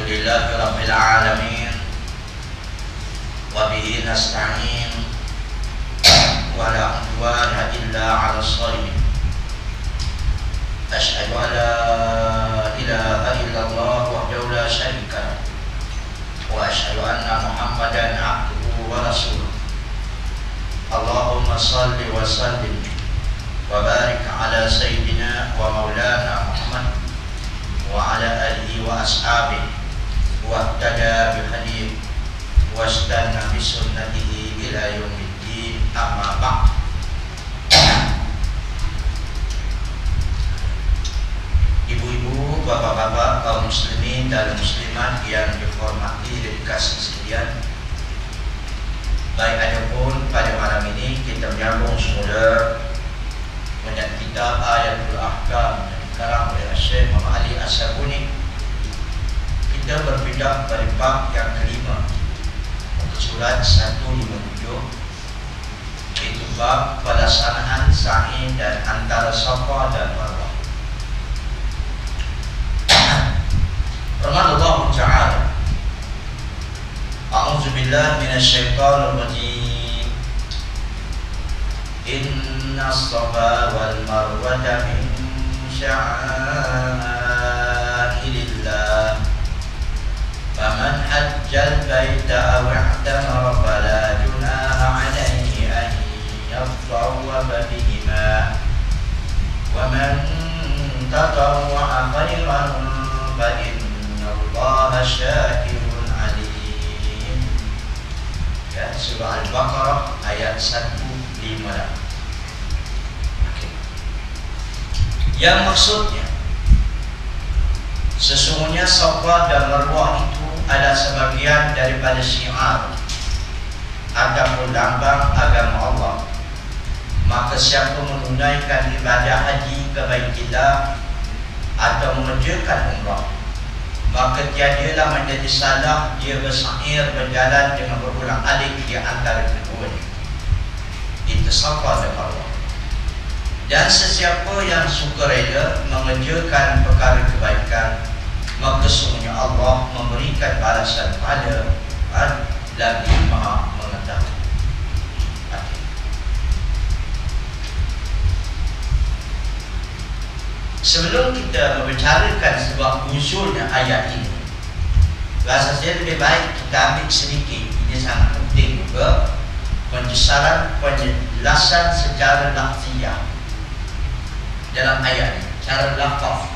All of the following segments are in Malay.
Alhamdulillahi Rabbil Alamin, wa bihi nasta'in, wa la udwana illa 'ala shalihin. Asyhadu an la ilaha illallah wahdahu la syarika lah, wa asyhadu anna Muhammadan 'abduhu wa rasuluh. Allahumma salli wa sallim wa barik ala sayyidina wa maulana Muhammad wa ala alihi wa ashabihi wa ihtada bihadith wa istanna bisunnatihi ila yaumiddin, amma ba'd. Ibu-ibu, bapak-bapak, kaum muslimin dan muslimat yang dihormati dan dikasihi sekalian, baik adapun pada malam ini kita menyambung semula dengan kitab Ayatul Ahkam yang dikarang oleh Syekh Muhammad Ali As-Sabuni. Kita berpindah pada bab yang kelima, muka surat 157, iaitu bab pelaksanaan sa'i dan antara Safa dan Marwah. Firman Allah Ta'ala, A'udzu billahi minasyaitonir rajim. Inna as-safa wal marwata min sya'airillah. Faman hajjal baita aw i'tamara fala junaha 'alaihi an yatawwafa bihima. Wa man tatawwa'a khairan fa inna Allaha syakirun 'alim. Ya, surah Al-Baqarah ayat 158. Yang maksudnya, sesungguhnya Safa dan Marwah itu adalah sebagian daripada syiar ataupun lambang agama Allah. Maka siapa menunaikan ibadah haji ke Baitillah atau mengerjakan umrah, maka tiadalah menjadi salah dia bersair berjalan dengan berulang-alik di antara keduanya. Itu Safa dan Marwah. Dan sesiapa yang sukarela mengerjakan perkara kebaikan, maka sesungguhnya Allah memberikan balasan pada lagi Maha Mengetahui. Sebelum kita membicarakan sebab munculnya ayat ini, rasa saya lebih baik kita ambil sedikit, ini sangat penting juga, penjelasan secara lafziah dalam ayat ini, cara lafaz.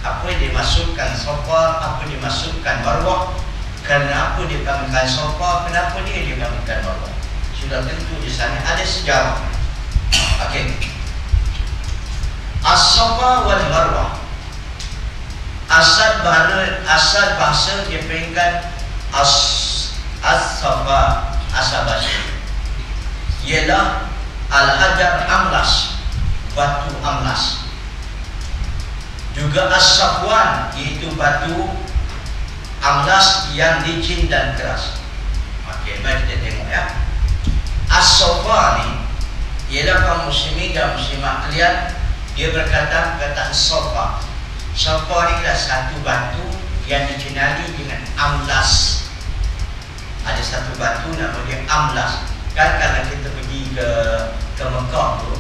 Apa yang dimasukkan Safa, apa yang dimasukkan Marwah, kenapa dipanggilkan Safa, kenapa dia dipanggilkan Marwah. Sudah tentu di sana ada sejarah. Okey. As-Safa wal Marwah, asal bahasa dia panggilkan As-Safa, asal bahasa ialah Al-Hajar Amlas, batu amlas. Juga As-Safwan, iaitu batu amlas yang licin dan keras. Okey, mari kita tengok ya. As-Safa ni ialah kaum muslimin dan muslimat kalian, dia berkata perkataan Safa. Safa ni adalah satu batu yang dikenali dengan amlas. Ada satu batu nama dia amlas. Kan kalau kita pergi ke Mekah tu,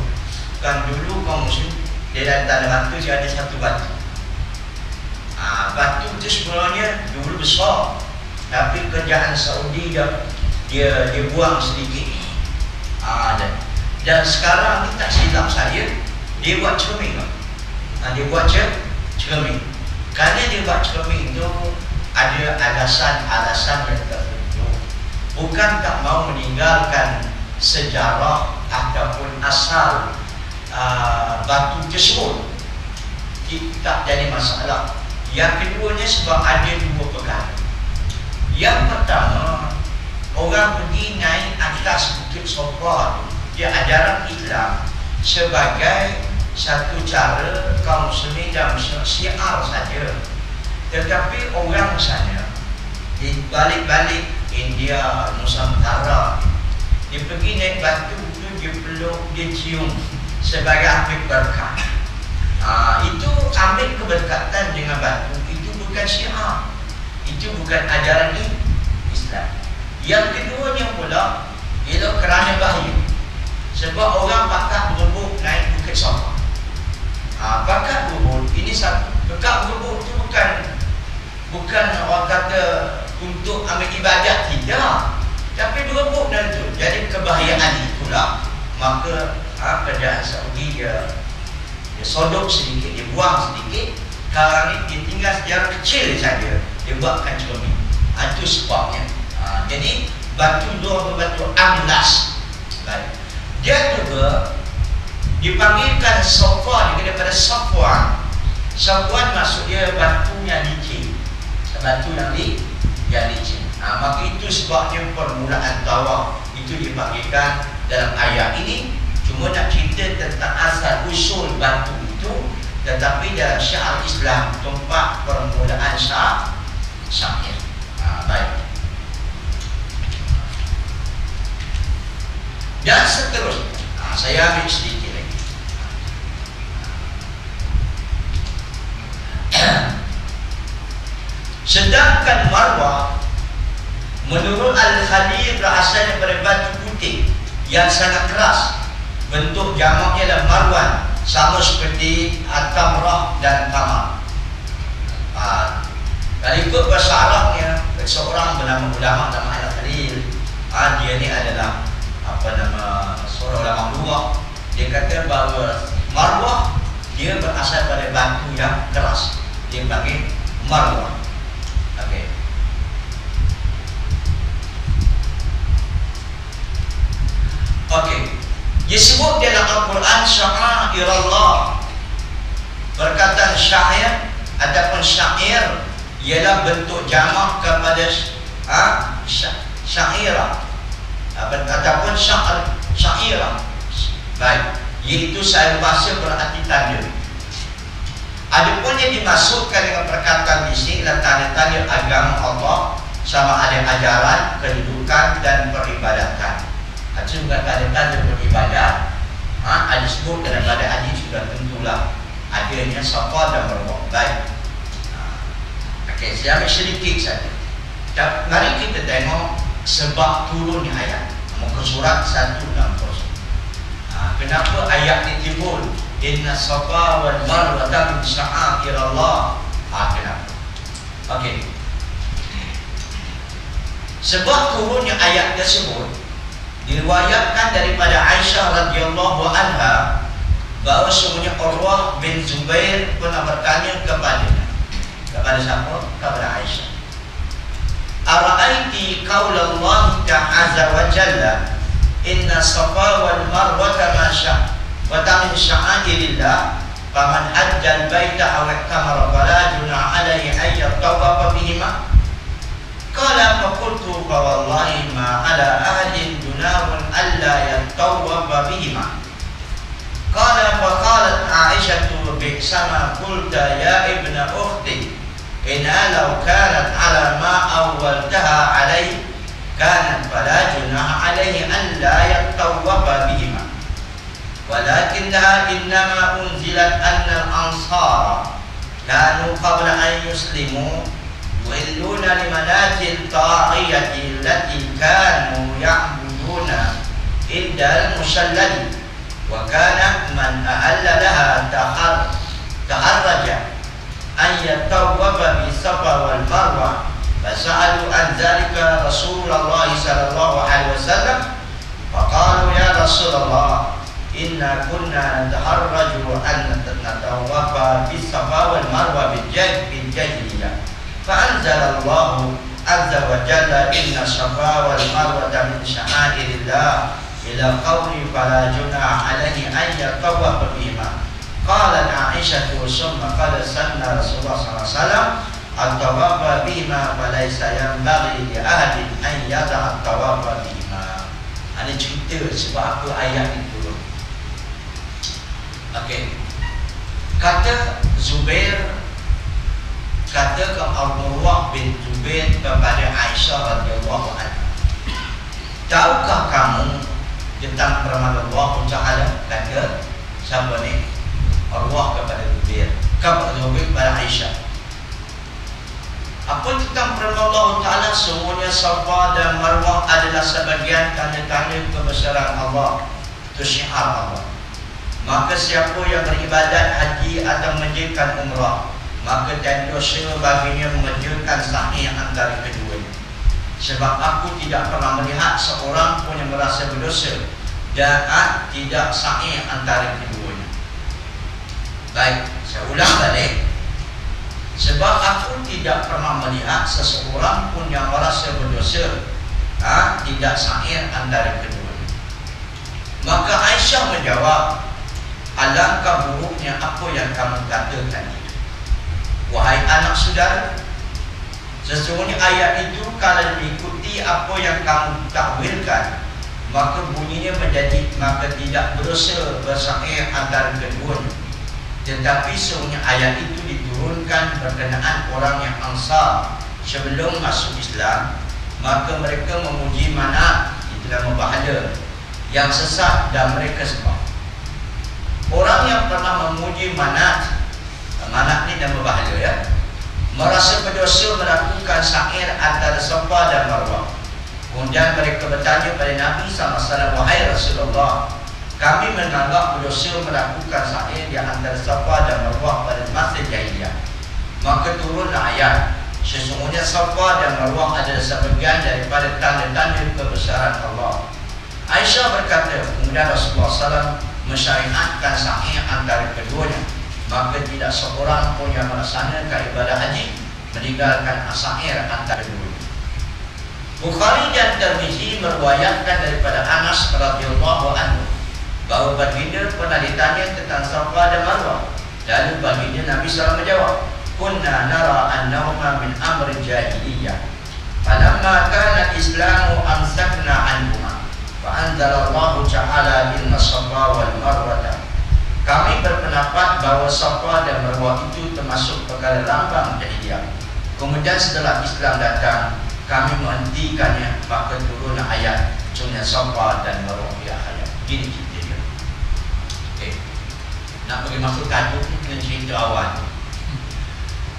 kan dulu kaum muslim di dalam tanah batu dia ada satu batu. Batu tu sebenarnya dulu besar, tapi kerajaan Saudi dia buang sedikit. Dan sekarang ni tak silap saya, dia buat cermin. Dia buat cermin. Kerana dia buat cermin tu ada alasan yang tertentu. Bukan tak mau meninggalkan sejarah ataupun asal batu tersebut, tak jadi masalah. Yang keduanya sebab ada dua perkara. Yang pertama, orang pergi naik atas bukit Safa, dia ajaran Islam sebagai satu cara kaum muslimin dan muslimat syiar saja. Tetapi orang sana di balik-balik India, Nusantara, dia pergi naik batu tu, dia peluk, dia cium sebagai ambil berkat. Itu ambil keberkatan dengan batu, itu bukan syiar. Itu bukan ajaran Islam. Yang keduanya pula ialah kerana bahaya. Sebab orang pakat berebut naik Bukit Safa. Pakat berebut ini satu. Pakat berebut itu bukan orang kata untuk ambil ibadat, tidak. Tapi berebut dan itu. Jadi kebahayaan itulah. Maka kerajaan Saudi dia sodok sedikit, dia buang sedikit. Sekarang ni dia tinggal sejarah kecil saja, dia buatkan cermin. Itu sebabnya. Jadi batu dua berbatu amlas. Baik. Dia juga dipanggilkan Safa daripada Safwan. Safwan maksud dia batu yang licin. Batu yang licin. Maka itu sebabnya permulaan tawaf itu dipanggilkan dalam ayat ini. Cuma nak cerita tentang asal usul batu itu, tetapi dalam syiar Islam tempat permulaan syair. Baik. Dan seterusnya. Saya ambil sedikit lagi. Sedangkan Marwah menurut Al-Khalil berasal daripada batu putih yang sangat keras. Bentuk jamaknya adalah marwan, sama seperti At-Tamrah dan Tamar. Kalau ikut bahasa Arabnya, seorang bernama ulama nama Al-Khalil, dia ni adalah seorang ulama luar. Dia kata bahawa Marwah dia berasal pada batu yang keras. Dia panggil Marwah. Okey. Okey. Disebut dalam Al-Quran sya'airallah. Perkataan syair ataupun syair ialah bentuk jamak kepada syairah ataupun syairah. Baik, iaitu syair bahasa berarti tanda. Adapun yang dimasukkan dengan perkataan di sini adalah tanda-tanda agama Allah, sama ada ajaran, kehidupan dan peribadatan. Itu bukan tanda-tanda beribadat. Ada sebut dalam pada hadis sudah tentulah adanya Safa dan Marwah. Baik. Okey, saya ambil sedikit saja. Mari kita tengok sebab turunnya ayat. Muka surat 160. Kenapa ayat ini timbul? Inna Safa wal Marwah min sya'airallah. Kenapa? Okey. Sebab turunnya ayat tersebut diriwayatkan daripada Aisyah radhiyallahu anha bahawa semuanya Urwah bin Zubair pernah bertanya kepada siapa? Kepada Aisyah. Ara'aiti qaulallahi ta'azza wa jalla inna Safa wal Marwah wa min sya'airillah faman hajjal baita aw i'tamara fala junaha alayhi ay yatawafa bihima. Qala faqultu fa wallahi ma ala ahadin junahun alla yatawwaba bihima. Qala fa qalat Aisyah bi'sama qulta ya ibna ukhti inna law kanat ala ma awwaltaha alayhi kanat fala junaha alayhi an la yatawwaba bihima. Walakinnaha innama unzilat anna al-ansara kanu qabla an yuslimu يُوِلُّونَ لِمَنَاتِ الطَّاغِيَةِ الَّتِي كَانُوا يَعْبُدُونَ عِندَ الْمُشَلَّلِ وَكَانَ مَنْ أَحَلَّ لَهَا تَحَرَّجَ أَنْ يَطَوَّفَ بِالصَّفَا وَالْمَرْوَةِ فَسَأَلُوا عَنْ ذَلِكَ رَسُولَ اللَّهِ صلى الله عليه وسلم فَقَالُوا يَا رَسُولَ اللَّهِ إِنَّا كُنَّا نَتَحَرَّجُ أَنْ نَتَوَّفَ بِالصَّفَا وَالْمَرْوَةِ بِالْجَاهِلِيَّةِ فأنزل الله عز وجل إن الصفا والمروة من شعائر الله إلى قوله فلا جناح عليه أن يطوف بهما. قالت عائشة ثم قال سن رسول الله صلى الله عليه وسلم الطواف بهما فليس ينبغي لأحد أن يدع الطواف بهما. Ini cerita sebab apa ayat ini turun. Okey. Kata Zubair, kata Urwah bin Zubair kepada Aisyah radhiyallahu anha, tahukah kamu tentang firman Allah Taala? Kata siapa ni? Urwah kepada Zubair kepada Aisyah. Apa tentang firman Kerana semuanya Safa dan Marwah adalah sebagian tanda-tanda kebesaran Allah, itu syiar Allah. Maka siapa yang beribadat haji atau mengerjakan umrah, maka dan dosa baginya mengerjakan sahih antara keduanya. Sebab aku tidak pernah melihat seorang pun yang merasa berdosa dan tidak sahih antara keduanya. Baik, saya ulang balik. Sebab aku tidak pernah melihat seseorang pun yang merasa berdosa tidak sahih antara keduanya. Maka Aisyah menjawab, alangkah buruknya apa yang kamu katakan itu, wahai anak saudara. Sesungguhnya ayat itu kalau diikuti apa yang kamu takwilkan, maka bunyinya menjadi maka tidak berdosa bersahih antara keduanya. Tetapi sesungguhnya ayat itu diturunkan berkenaan orang yang Ansar sebelum masuk Islam, maka mereka memuji Manat, itulah berhala yang sesat dan mereka sembah. Orang yang pernah memuji Manat ni nama berhala ya, merasa berdosa melakukan sa'ir antara Safa dan Marwah. Kemudian mereka bertanya pada Nabi SAW, wahai Rasulullah, kami menganggap berdosa melakukan sa'ir di antara Safa dan Marwah pada masa jahiliyah. Maka turunlah ayat, sesungguhnya Safa dan Marwah adalah sebagian daripada tanda-tanda kebesaran Allah. Aisyah berkata, kemudian Rasulullah SAW mensyariatkan sa'ir antara keduanya, maka tidak seorang pun yang melaksanakan ibadah haji meninggalkan sa'ir antara keduanya. Bukhari dan Tirmizi meriwayatkan daripada Anas radhiyallahu anhu bahawa baginda pernah ditanya tentang Safa dan Marwah. Lalu baginda Nabi SAW menjawab, kunna nara annahuma min amri jahiliyah, falamma kana islamu amsakna anhuma, fa anzalallahu ta'ala inna Safa wal Marwata. Kami berpendapat bahawa Safa dan Marwah itu termasuk perkara lambang jahiliyah. Kemudian setelah Islam datang, kami menghentikannya, maka turunlah ayat sunnya Safa dan Marwah di akhirat. Gini cerita dia. Okay. Nak bagi masuk tajuk ni kena cerita awal.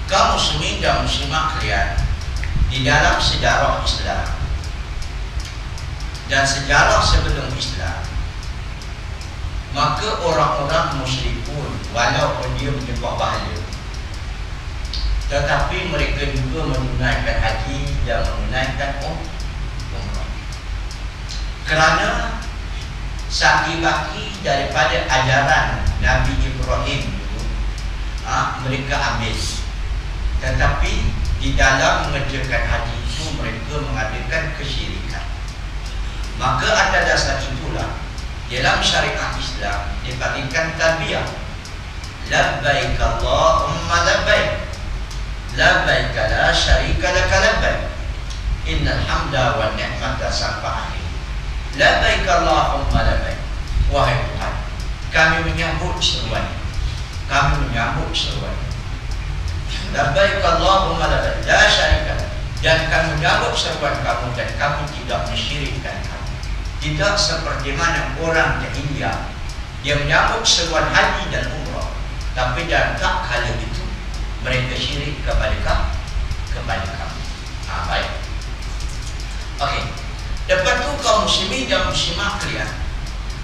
Kaum muslimin dan muslimat kalian, di dalam sejarah Islam dan sejarah sebelum Islam, maka orang-orang musyrikun walaupun dia menyembah berhala, tetapi mereka juga menunaikan haji dan menunaikan umrah. Kerana saki-baki daripada ajaran Nabi Ibrahim dulu, mereka ambil. Tetapi di dalam mengerjakan haji itu mereka mengadakan kesyirikan. Maka atas dasar itulah dalam syariat Islam dipanggilkan talbiyah, labbaik Allahumma labbaik, labbaik la syarika laka labbaik, innal hamda wan ni'mata sampai akhir. Labbaik Allahumma labbaik, wahai Tuhan, kami menyambut seruan, kami menyambut seruan. Labbaik Allahumma labbaik la syarika, dan kami menyambut seruan kamu dan kami tidak mensyirikkan kamu. Tidak seperti mana orang jahiliyah yang menyambut seruan haji dan umrah, tapi dalam tak kala itu mereka syirik kepada kamu. Baik. Okey. Lepas tu kaum muslimin dan muslimat kalian,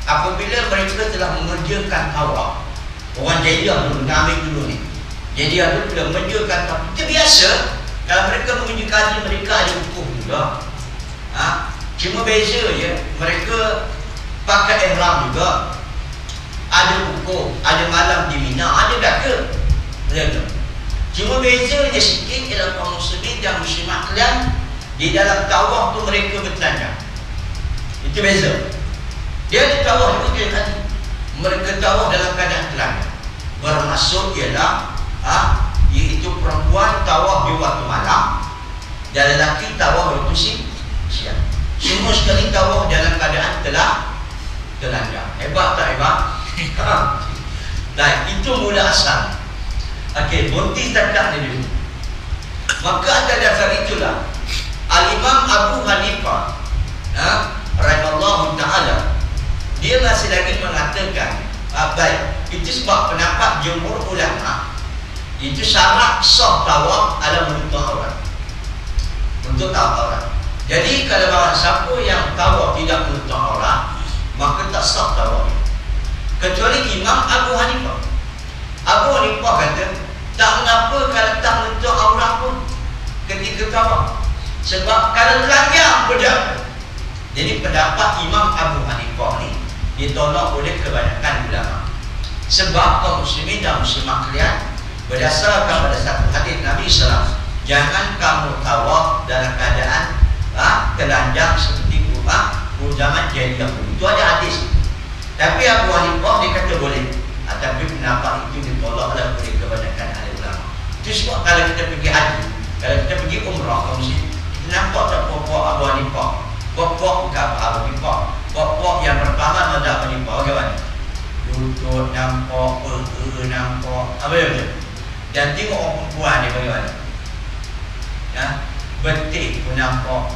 apabila mereka telah mengerjakan tawaf, orang jahiliyah dulu, Nabi dulu ni, jahiliyah dulu bila mengerjakan tawaf, itu biasa. Kalau mereka mengerjakan haji, mereka ada hukum juga. Cuma beza je, mereka pakai ihram juga, ada hukum, ada malam di Mina, ada daka. Cuma bezanya sikit ialah kaum muslimin dan muslimat kalian di dalam tawaf tu mereka bertelanjang. Itu beza. Dia di tawaf itu kan, mereka tawaf dalam keadaan telanjang. Bermaksud ialah iaitu perempuan tawaf di waktu malam dan lelaki tawaf waktu siang. Semua sekali tawaf dalam keadaan telanjang. Hebat tak hebat? Dan itu mula asal. Okey, bunti tadak ni dulu. Maka atas dasar itulah Al-Imam Abu Hanifah rahimahullah ta'ala, dia masih lagi mengatakan baik, itu sebab pendapat jumhur ulama itu syarat sah tawaf adalah menutup aurat. untuk tahu aurat. Jadi kalau barang siapa yang tawaf tidak menutup aurat, maka tak sah tawaf. Kecuali Imam Abu Hanifah. Abu Hanifah kata tak mengapa kalau tak menutup aurat pun ketika tawaf. Sebab kalau telanjang berjam. Jadi pendapat Imam Abu Hanifah ni ditolak oleh kebanyakan ulama. Sebab kaum muslimin dan muslimat kalian berdasarkan pada satu hadis Nabi SAW, jangan kamu tawaf dalam keadaan telanjang seperti zaman jahiliyah. Itu ada hadis. Tapi Abu Hanifah dia kata boleh. Tapi pendapat itu ditolak oleh kebanyakan ahli ulama. Itu sebab kalau kita pergi haji, kalau kita pergi umrah, kaum muslim, kita nampak tak pokok Abu Hanifah, pokok bukan Abu Hanifah, pokok yang pertama mazhab Abu Hanifah bagaimana? Lutut nampak, nampak, apa dia? Dan tengok orang perempuan dia bagaimana? Ya, betik pun nampak.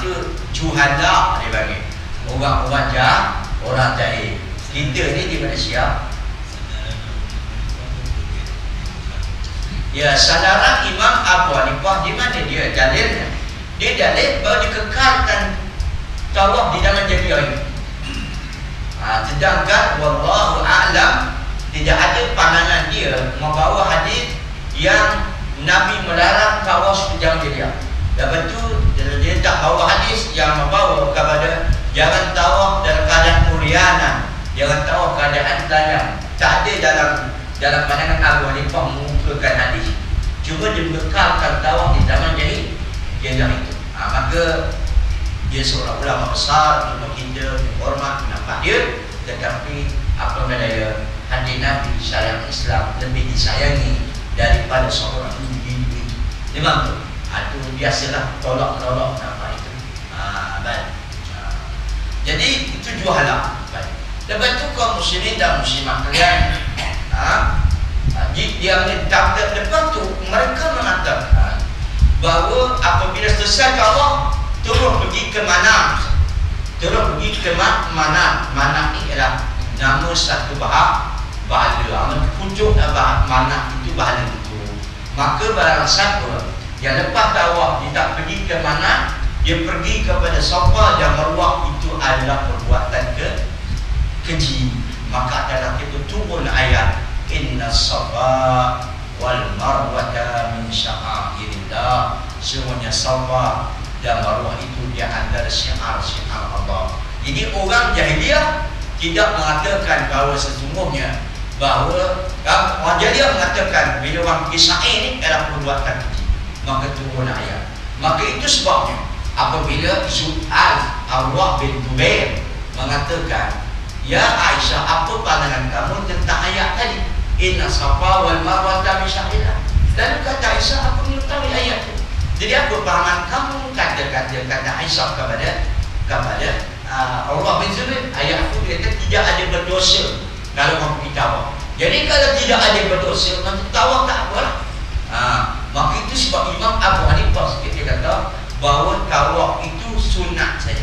Itu juhada dia bagi. Orang wajah, orang jahil. Kita ni di Malaysia. Ya, sadaran Imam Abu Hanifah di mana dia dalilnya? Dia dalil bahawa dikekalkan tawaf di dalam jahiliyah ini. Sedangkan wallahu a'lam tidak ada pandangan dia membawa hadis yang Nabi melarang tawaf di dalam jahiliyah. Lepas tu dia tak bawa hadis yang membawa kepada jangan tawaf dalam keadaan muriana, jangan tawaf keadaan telanjang. Tak ada dalam pandangan Abu Hanifah mengumpulkan hadis. Cuma dia mengekalkan tawaf di zaman jahiliyah itu. Maka dia seorang ulama besar, ulama kita, hormat pendapat dia. Tetapi apa daya hadis Nabi syariat Islam lebih disayangi daripada seorang individu. Memang tu. Itu biasalah tolak-menolak pendapat itu. Baik. Jadi itu dua hal. Baik. Lepas tu kaum muslimin dan muslimat kalian, dia menetapkan lepas tu mereka mengatakan bahawa apabila selesai tawaf terus pergi ke mana? Terus pergi ke mana? Mana ini adalah nama satu bahala. Pucuk mana itu bahala itu. Maka barang siapa yang lepas tawaf dia tak pergi ke mana, dia pergi kepada Safa dan Marwah, itu adalah perbuatan keji. Maka dalam itu turun ayat inna Safa wal Marwata min sya'airillah. Semuanya Safa dan Marwah itu dia antara syiar-syiar Allah. Jadi orang jahiliyah tidak mengatakan bahawa sesungguhnya bahawa orang jahiliyah mengatakan bila orang pergi sa'i ni adalah perbuatan keji. Maka turun ayat. Maka itu sebabnya apabila Zu'al Arwah bin Dubair mengatakan, ya Aisyah, apa pandangan kamu tentang ayat tadi? Inna Safa wal Marwah min sya'airillah. Lalu kata Aisyah, aku mengetahui ayat itu. Jadi apa pahaman kamu? Kata Aisyah kepada Allah bin Zubair, ayat itu kata tidak ada berdosa kalau kamu pergi tawaf. Jadi kalau tidak ada berdosa, nanti tawaf tak apalah. Maka itu sebab Imam Abu Hanifah dia kata bahawa tawaf itu sunat saja.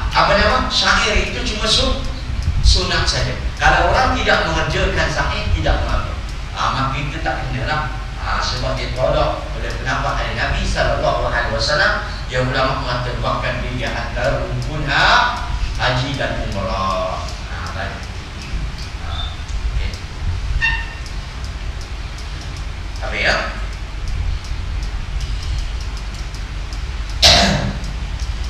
Apa nama? Syair itu cuma sunat saja. Kalau orang tidak mengerjakan syair, tidak mengapa. Maka itu tak kena lah. Sebab dia tolak oleh pendapat dari Nabi SAW yang ulama mengatakan dia antara rukun haji dan umrah. Baik. Apa ya?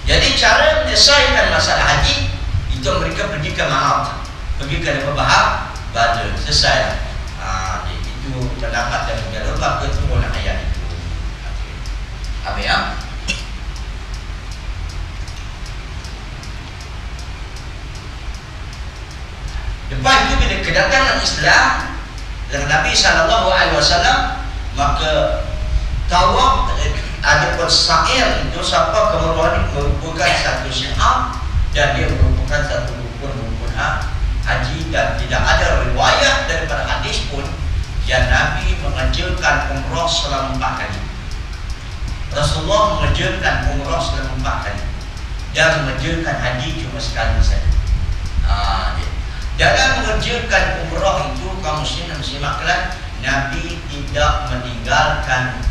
Jadi cara menyelesaikan masalah haji itu mereka pergi ke Ma'at, pergi ke Bahar Badr, selesai. Itu pendapat dan berubah ke turun ayat itu. Apa ya? Lepas itu bila kedatangan Islam dengan Nabi SAW, maka tawaf ada persair itu siapa kemewahan merupakan satu syiar dan dia merupakan satu rukun haji, dan tidak ada riwayat daripada hadis pun yang Nabi mengerjakan umrah selama 4 kali. Rasulullah mengerjakan umrah selama 4 kali dan mengerjakan haji cuma sekali saja. Dalam mengerjakan umrah itu kaum muslim dan muslimat kalian, Nabi tidak meninggalkan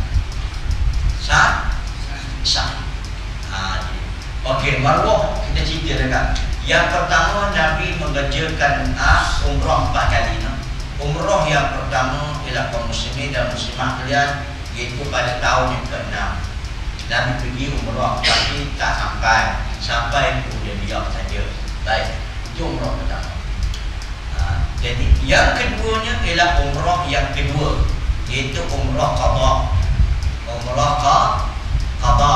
sah. Okey, Marwah kita cerita dekat. Yang pertama Nabi mengerjakan umrah 4 kali. Umrah yang pertama ialah kaum muslimin dan muslimah kalian, iaitu pada tahun yang ke-6. Nabi pergi umrah tapi tak sampai Hudaybiyah saja. Baik, itu umrah pertama. Jadi yang keduanya ialah umrah yang kedua, iaitu umrah qada. Umrah qada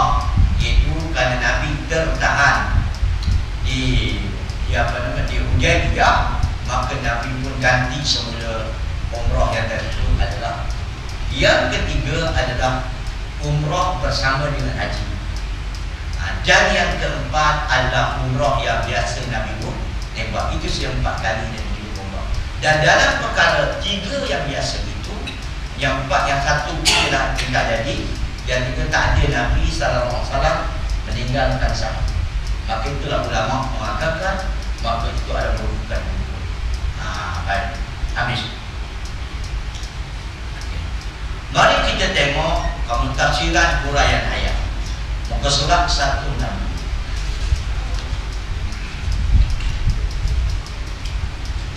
iaitu kerana Nabi tertahan di Hudaybiyah, maka Nabi pun ganti semula umrah yang tadi itu adalah. Yang ketiga adalah umrah bersama dengan haji. Dan yang keempat adalah umrah yang biasa Nabi pun buat. Itu yang 4 kali Nabi umrah. Dan dalam perkara 3 yang biasa itu, yang 4, yang 1 ialah tidak jadi, yang 3 tak ada Nabi SAW meninggalkan sahabat. Maka itulah ulama mengatakan maka itu adalah merupakan rukun. Baik, habis. Mari kita tengok tafsiran huraian ayat muka surat 166.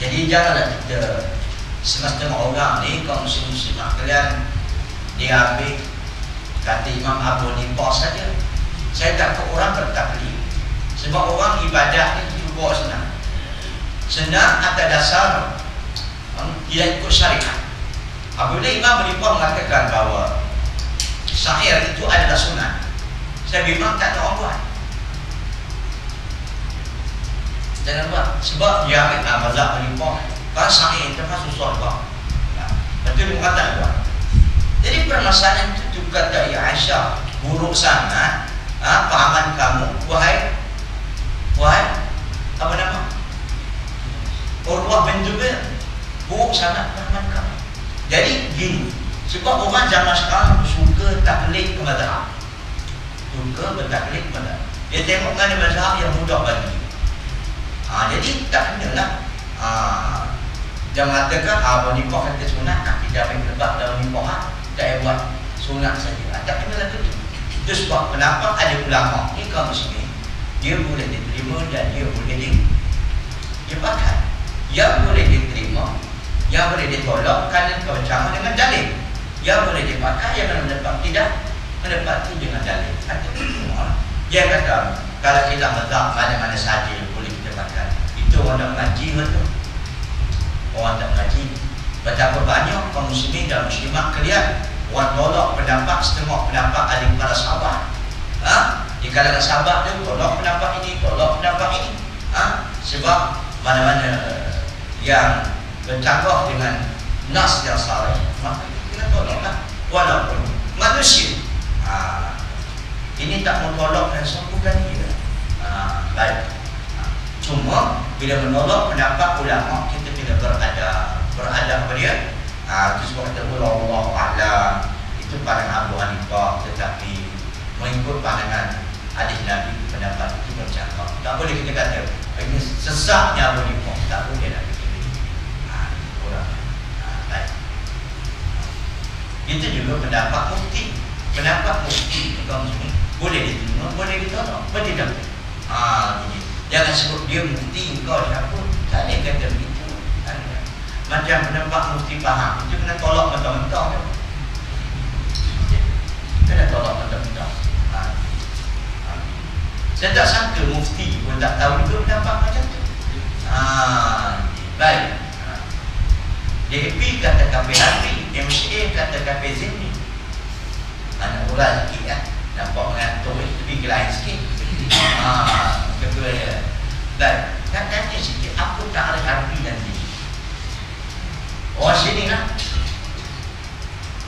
Jadi janganlah kita setengah orang ni, kaum muslimah kalian, dia ambil kata Imam Abu Hanifah saja. Saya takut orang bertaklid. Sebab orang ibadah ni cuba senang. Senang atas dasar dia ikut syariat. Apabila Imam Abu Hanifah mengatakan bahawa syair itu adalah sunat, saya memang tak ada orang buat. Jangan buat. Sebab dia ambil mazhab Abu Hanifah, kan syair itu kan susah buat. Betul dia mengatakan buat. Jadi permasalahan itu kata ya Aisyah, buruk sangat pahaman kamu, wahai apa nama? Urwah bin Zubair, buruk sangat pahaman kamu. Jadi gini, sebab orang zaman sekarang suka taklid ke mazhab. Suka bertaklid ke mazhab. Dia tengok mana mazhab yang mudah bagi. Jadi tak kenalah. Dia mengatakan Abu Hanifah kata sunat, tidak baik lebat dalam Hanifah, tak buat sunat saja. Tak kenalah tu. Itu sebab kenapa ada ulama ni kaum muslimin, dia boleh diterima dan dia boleh dipakai. Yang boleh diterima, yang boleh ditolak kerana kebersamaan dengan dalil. Yang boleh dipakai, yang mendapat tidak mendapati dengan dalil. Dia kata kalau kita mazhab mana-mana saja boleh kita pakai. Itu orang tak mengaji betul. Orang tak mengaji. Betapa banyak kaum muslimin dan muslimah kalian orang tolak pendapat setengah pendapat ahli para sahabat. Di kalangan sahabat tu tolak pendapat ini, tolak pendapat ini. Sebab mana-mana yang bercanggah dengan nas yang sahih, maka kita tolaklah. Walaupun manusia ini tak mentolak dan sembuhkan dia. Baik. Cuma bila menolak pendapat ulama, kita tidak beradab kepada dia. Itu sebab kata Allah A'lam, itu pandangan Abu Hanifah, tetapi mengikut pandangan hadis Nabi, pendapat itu bercakap. Tak boleh kita kata ini sesatnya Abu Hanifah, tak boleh nak begini. Orang baik. Itu juga pendapat mufti. Pendapat mufti kaum muslimin boleh diterima, boleh ditolak, boleh tidak. Jangan sebut dia mufti, engkau siapa? Tak boleh kata begitu. Macam pendapat mufti faham, itu kena tolak mentah-mentah. Kena tolak mentah-mentah. Saya tak sangka mufti pun tak tahu juga pendapat macam tu. Baik. DAP kata KPHP, MCA kata KPZ ni. Anak bola sikit kan, nampak mengantuk, tapi lain sikit. Kedua ya. Baik, katanya sikit, apa tak ada harfi nanti. Sini kan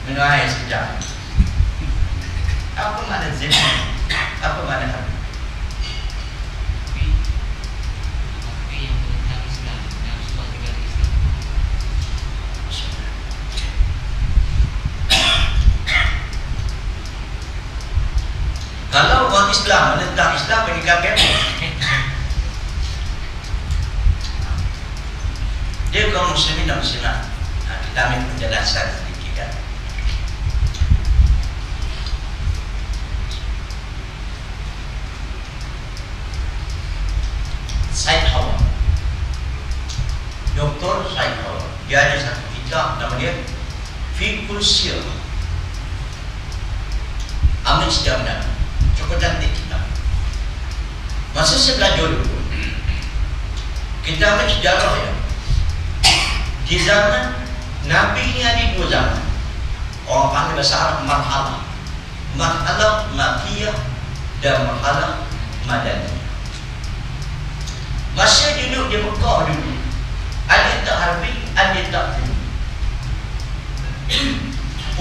minum air sekejap. Apa makna zin? Apa makna harfi? yang tentang Islam, yang sebuah negara Islam. Kalau orang Islam menentang Islam bagi kafir, dia kaum muslimin dan muslimat. Kita ambil penjelasan sedikit kan. nama dia Fiqhul Sirah. Amin Sejamdan. Cukup cantik kita. Masa saya belajar dulu, kita ambil sejarah ya. Di zaman Nabi ini ada dua zaman. Orang panggil bahasa Arab marhalah. Marhalah Makkiyah dan marhalah Madaniyah. Masa duduk di Mekah dulu, ada tak harbi, ada tak zimmi.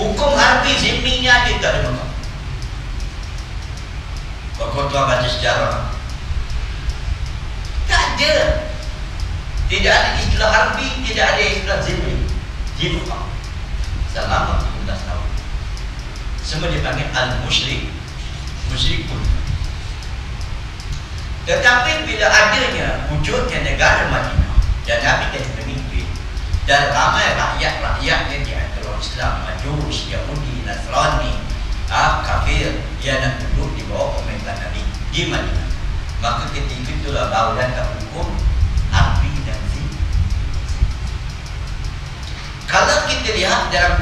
Hukum harbi zimmi ni ada tak di Mekah? Kau tuan baca sejarah, tak ada. Tidak ada istilah harbi, tidak ada istilah zimmi di Mekah selama 15 tahun. Semua dipanggil al-musyrik, musyrikun. Tetapi bila adanya wujudnya negara Madinah dan Nabi dan pemimpin dan ramai rakyat-rakyatnya di antara Islam, Majus, Yahudi, Nasrani, kafir, dia nak duduk di bawah pemerintahan Nabi di Madinah, maka ketika itulah baru datang hukum harbi dan zimmi. Kalau kita lihat dalam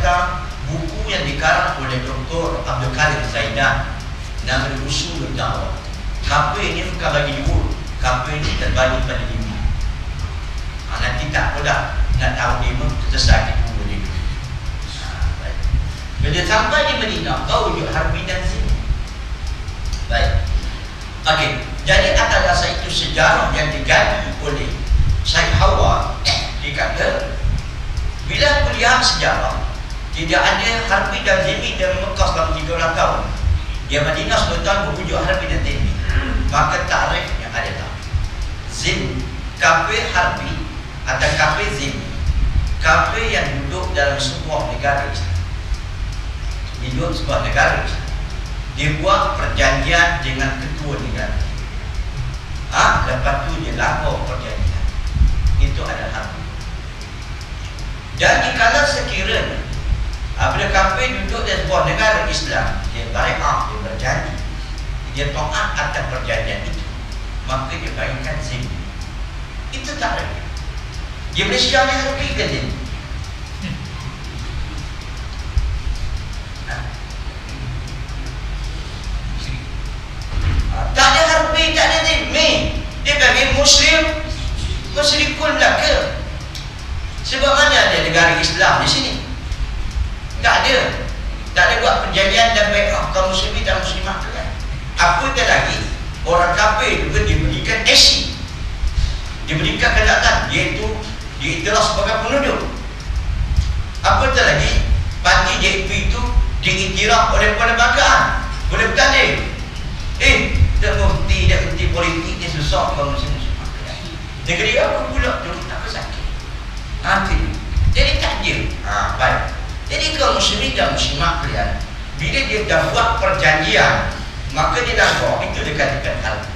buku yang dikarang oleh Dr. Abdul Karim Zaidan, nama Usul Dakwah, KP ini bukan bagi dua, KP ini terbagi pada 5. Nanti tak pula nak tahu 5, kita sakit dua dia. Baik. Bila sampai di Madinah, kau wujud harbi dan zimmi. Baik. Okey, jadi atas dasar itu sejarah yang digali oleh Syekh Hawa, dia kata bila kuliah sejarah tidak ada harbi dan zimmi dalam Mekah selama 13 tahun. Di Madinah 10 tahun berwujud harbi dan zimmi. Maka takrifnya ada tak? Zimmi, kafir harbi atau kafir zimmi. Kafir yang duduk dalam sebuah negara Islam. Duduk sebuah negara Islam. Dia buat perjanjian dengan ketua negara. Lepas tu dia lapor perjanjian. Itu adalah harbi. Dan jikalau sekiranya bila kafir duduk di sebuah negara Islam, dia bai'ah, dia berjanji, dia taat atas perjanjian itu, maka dia baikkan zimmi. Itu tak ada. Di Malaysia ni harbi ke zimmi? Tak ada harbi, tak ada zimmi. Dia bagi muslim, musyrikun belaka. Sebab mana ada negara Islam di sini? Tak ada. Tak ada buat perjanjian dan bai'ah kaum muslimin dan muslimat kan? Apatah lagi orang kafir juga diberikan aksi, diberikan kenyataan, iaitu diiktiraf sebagai penduduk. Apatah lagi parti JP itu diiktiraf oleh perlembagaan, boleh bertanding. Tak mengerti politik ni susah kaum muslimin. Negeri apa pula dulu tak sakit. Jadi tak dia. Baik. Jadi kaum muslimin dan muslimat kalian, bila dia dah buat perjanjian, maka dia dah buat, itu dikatakan harbi.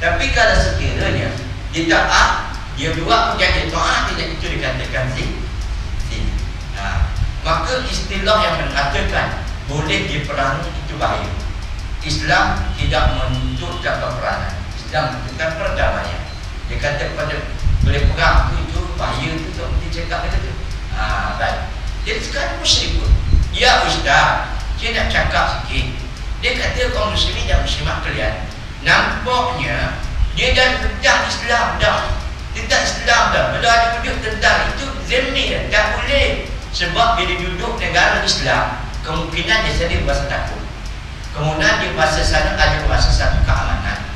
Tapi kalau sekiranya dia taat, dia buat perjanjian taat, tidak, itu dikatakan zimmi. Maka istilah yang mengatakan boleh diperangi itu bahaya. Islam tidak menuntutkan peperangan. Islam menuntutkan perdamaian. Dia kata pada boleh perang itu bahaya, itu tak mesti cakap kata tu. Baik. Jadi sekarang musyrikun. Ya Ustaz, saya nak cakap sikit. Dia kata kaum muslimin dan muslimat kalian, nampaknya dia dah tentang Islam dah. Tentang Islam dah. Bila ada duduk tentang itu zimmi dah. Tak boleh. Sebab bila duduk negara Islam, kemungkinan dia sendiri berasa takut. Kemudian dia berasa sana ada berasa satu keamanan.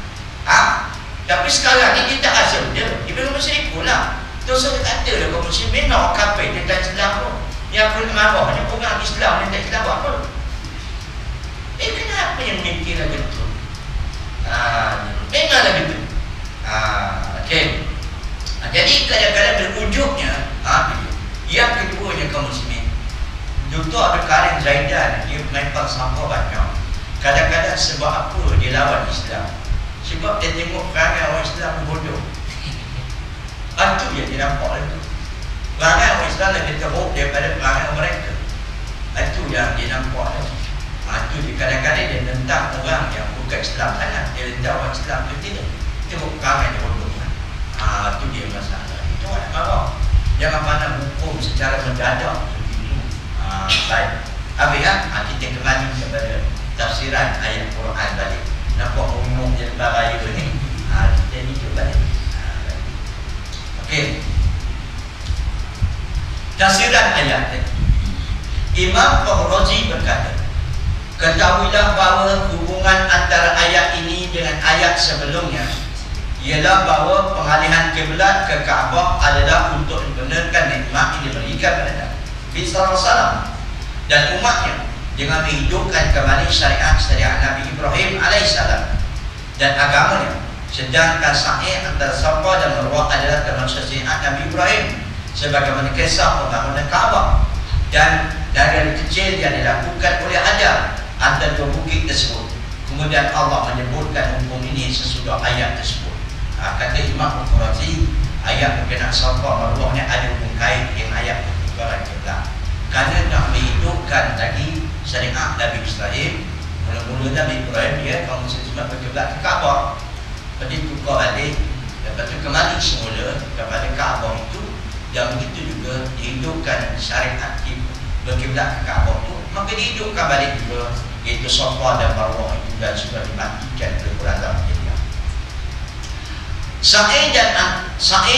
Tapi sekarang ni dia tak asal dia. Dia memang musyrikun lah. Terus saya kata dah kaum muslimin nak kafir tentang Islam pun. Yang aku marah hanya orang Islam yang tak Islam buat apa? Kenapa yang mikir lagi tu? Memanglah gitu. Okey. Jadi kadang-kadang berwujudnya yang keduanya kaum muslimin. Dr. Abdul Karim Zaidan, dia main falsafah banyak. Kadang-kadang sebab apa dia lawan Islam? Sebab dia tengok perangai orang Islam bodoh. Itu yang dia nampak itu. Perangai orang Islam lebih teruk daripada perangai mereka. Itu yang dia nampak itu. Itu dia kadang-kadang dia tentang orang yang bukan Islam sangat. Dia tentang orang Islam itu tidak. Tengok perangai dia bodoh. Itu dia masalah. Itu orang marah. Jangan pandang hukum secara mendadak. Tafsiran ayat ini, Imam Fakhrazi berkata, ketahuilah bahawa hubungan antara ayat ini dengan ayat sebelumnya ialah bahawa pengalihan kiblat ke Kaabah adalah untuk membenarkan nikmat yang diberikan kepada Nabi sallallahu alaihi wasallam dan umatnya dengan menghidupkan kembali syariat Nabi Ibrahim alaihissalam dan agamanya. Sedangkan sa'i antara Safa dan Marwah adalah termasuk syariat Nabi Ibrahim sebagaimana kisah pembangunan Kaabah dan dari kecil yang dilakukan oleh Hajar antara dua bukit tersebut. Kemudian Allah menyebutkan hukum ini sesudah ayat tersebut. Kata Imam Fakhrazi, ayat berkenaan Safa Marwah ni ada hukum kait yang ayat berkaitan kiblat. Kerana nak menghidupkan lagi syariat Nabi Ibrahim. Mula-mula Nabi Ibrahim dia kaum muslimin berkiblat ke Kaabah. Lepas itu tukar balik, lepas itu kembali semula kepada Kaabah itu. Dan begitu juga dihidupkan syariat berkiblat ke Kaabah itu, maka dihidupkan balik juga, iaitu Safa dan Marwah itu dan sudah dimatikan oleh Quran dalam Hijrah. Sa'i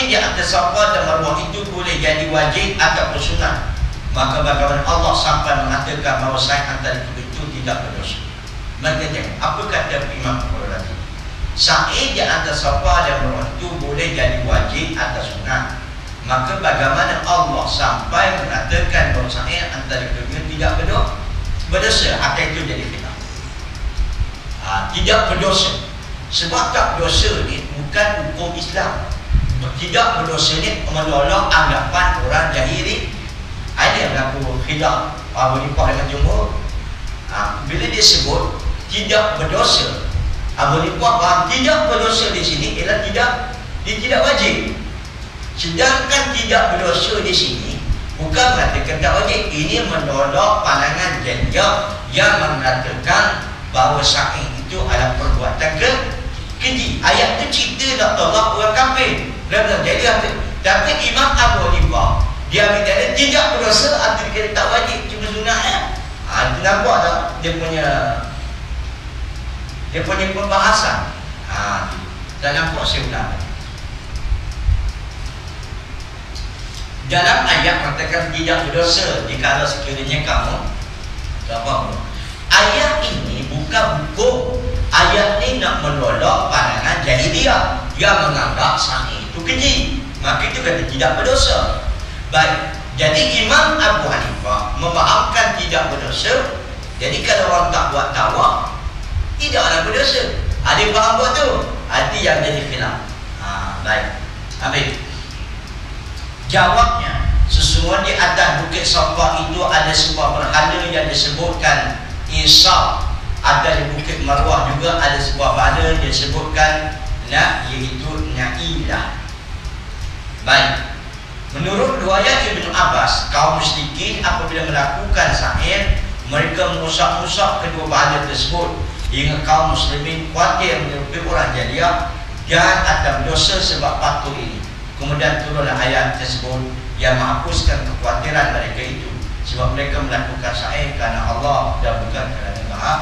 di atas Safa dan Marwah itu boleh jadi wajib atau sunat. Maka bagaimana Allah sampai mengatakan bahawa sa'i antara itu tidak berdosa. Maka apa kata Imam Fakhrazi? Sa'i di atas Safa dan Marwah itu boleh jadi wajib atau sunat. Maka bagaimana Allah sampai mengatakan bahawa sa'i antara itu tidak berdosa? Akan itu jadi khilaf. Tidak berdosa. Sebab tak berdosa ni bukan hukum Islam. Tidak berdosa ni menolak anggapan orang jahili. Ada yang berlaku khilaf Abu Hanifah dengan jumhur. Bila dia sebut tidak berdosa, Abu Hanifah faham tidak berdosa di sini ialah tidak wajib. Sedangkan tidak berdosa di sini bukan mengatakan tak wajib. Ini menolak pandangan jahiliyah yang mengatakan bahawa sa'i itu adalah perbuatan keji. Ayat itu cerita nak tolak orang kafir. Jadi tapi Imam Abu Hanifah dia ambil dari tidak berdosa atau dia tak wajib, cuma sunat ya. Itu nampak tak dia punya pembahasan. Tak nampak saya ulang. Dalam ayat katakan tidak berdosa jika sekiranya kamu apa? Ayat ini bukan hukum. Ayat ini nak menolak pandangan jahiliyah yang menganggap sa'i itu keji. Maka itu kata tidak berdosa. Baik, jadi Imam Abu Hanifah memahamkan tidak berdosa. Jadi kalau orang tak buat tawaf, tidaklah berdosa. Ada yang faham buat tu? Ada yang jadi khilaf. Baik. Habis. Jawabnya, sesungguhnya di atas bukit Safa itu ada sebuah berhala yang disebutkan Isa. Ada di bukit Marwah juga ada sebuah berhala yang disebutkan iaitu Na'ilah. Baik. Menurut riwayat Ibnu Abbas, kaum musyrikin apabila melakukan sa'ir, mereka merusak-rusak kedua berhala tersebut hingga kaum muslimin khawatir menyerupai orang jahiliyah dan ada dosa sebab patung ini. Kemudian turunlah ayat tersebut yang menghapuskan kekhawatiran mereka itu sebab mereka melakukan sa'ir kerana Allah dan bukan kerana berhala.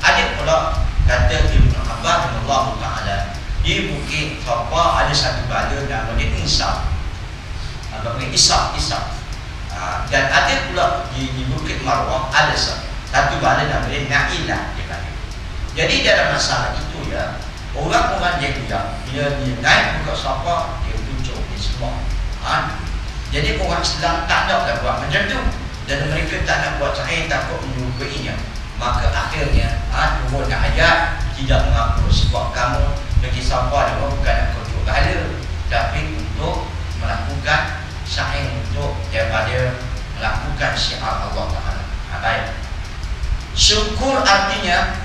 Ada pula kata Ibnu Abbas radhiyallahu ta'ala, di bukit Safa ada satu berhala namanya Isa. Isa. Dan ada pula di bukit Marwah ada satu berhala namanya Na'ilah. Jadi dalam masalah itu ya, orang-orang yang bila dia naik bukit Safa, dia tunjuk dia semua. Jadi orang Islam tak nak buat macam tu, dan mereka tak nak buat sahih, takut menyukainya. Maka akhirnya turun ayat tidak mengaku sebab kamu pergi Safa dia bukan nak tunjuk berhala, tapi untuk melakukan sahih, untuk daripada melakukan syiar Allah Ta'ala. Baik. Syukur artinya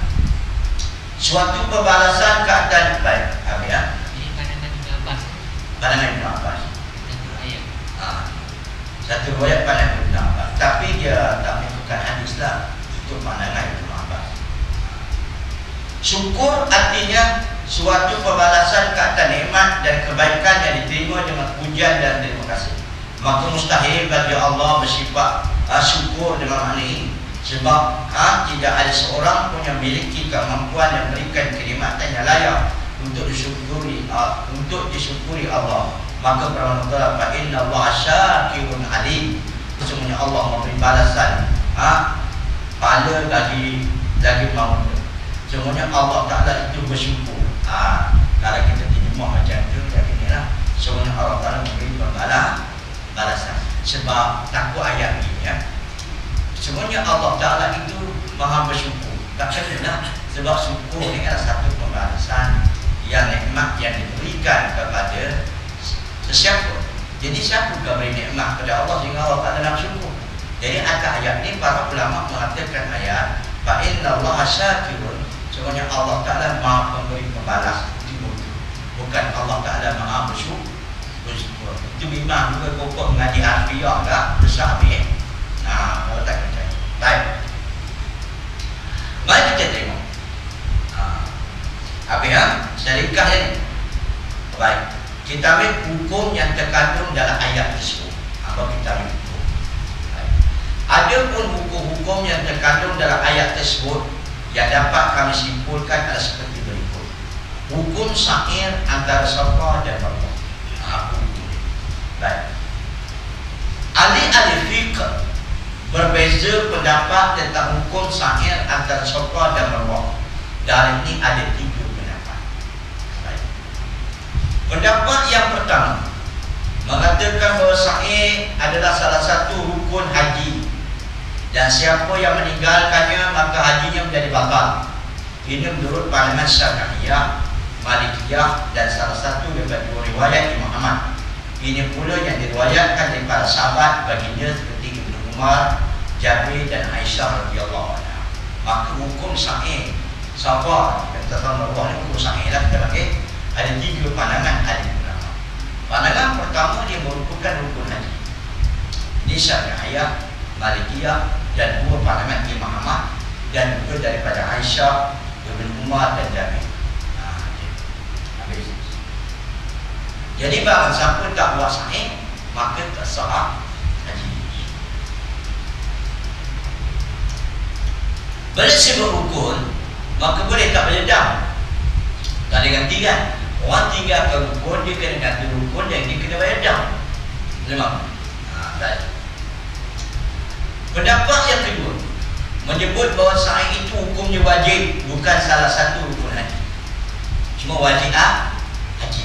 suatu pembalasan keadaan baik. Habis ya. Ini pandangan Ibn Abbas. Pandangan Ibn Abbas. Satu ayat. Satu riwayat pandangan Ibn Abbas, tapi dia tak mengikutkan hadis lah. Itu pandangan Ibn Abbas. Syukur artinya suatu pembalasan ke atas nikmat dan kebaikan yang diterima dengan pujian dan terima kasih. Maka mustahil bagi Allah bersifat syukur dengan makna ini, sebab tidak ada seorang pun yang memiliki kemampuan yang memberikan kenikmatan yang layak untuk disyukuri Allah. Maka firman Allah, fa inna Allah syakirun alim. Sesungguhnya Allah memberi balasan pahala lagi mau. Sesungguhnya Allah Ta'ala itu bersyukur. Kalau kita terjemah macam tu, jadi inilah sesungguhnya Allah Ta'ala memberi balasan. Sebab takut ayat ini ya. Sesungguhnya Allah Ta'ala itu maha bersyukur. Tak kena sebab syukur ni adalah satu pembalasan yang nikmat yang diberikan kepada sesiapa. Jadi siapa yang beri nikmat kepada Allah sehingga Allah Ta'ala nak syukur. Jadi atas ayat ni para ulama mengatakan ayat fa inna Allah syakirun. Sebenarnya Allah Ta'ala maha memberi pembalas. Bukan Allah Ta'ala maha bersyukur. Itu memang juga pokok mengaji harfiah tak besar ni. Kalau tak percaya. Baik. Mari kita tengok. Apa yang syarikah ni? Baik. Kita ambil hukum yang terkandung dalam ayat tersebut. Apa kita ambil hukum? Baik. Ada pun hukum-hukum yang terkandung dalam ayat tersebut yang dapat kami simpulkan adalah seperti berikut. Hukum syair antara Safa dan Marwah. Apa hukum ini? Baik. Ahli-ahli fiqh berbeza pendapat tentang hukum syair antara Safa dan Marwah. Dari ini ada 3 pendapat. Baik. Pendapat yang pertama mengatakan bahawa syair adalah salah satu rukun haji, dan siapa yang meninggalkannya maka hajinya menjadi batal. Ini menurut pandangan Syafi'iyah, Malikiyah dan salah satu daripada riwayat Imam Ahmad. Ini pula yang diriwayatkan dari para sahabat baginda seperti Ibnu Umar, Jabir dan Aisyah radhiyallahu anha. Maka hukum syair Safa dan Marwah ni hukum syair lah kita panggil. Ada 3 pandangan ahli ulama. Pandangan pertama dia merupakan rukun haji. Ini Syafi'iyah, Malikiyah dan 2 pandangan Imam Ahmad dan juga daripada Aisyah, Ibnu Umar dan Jabir. Jadi barang siapa tak buat sahih maka tak sah haji. Bila sebut rukun maka boleh tak berdendam. Tak ada ganti kan. Orang tinggalkan rukun dia kena ganti rukun yang dia kena bayar dam. Memang. Baik. Pendapat yang kedua menyebut bahawa sa'i itu hukumnya wajib, bukan salah satu rukun haji. Cuma wajib haji.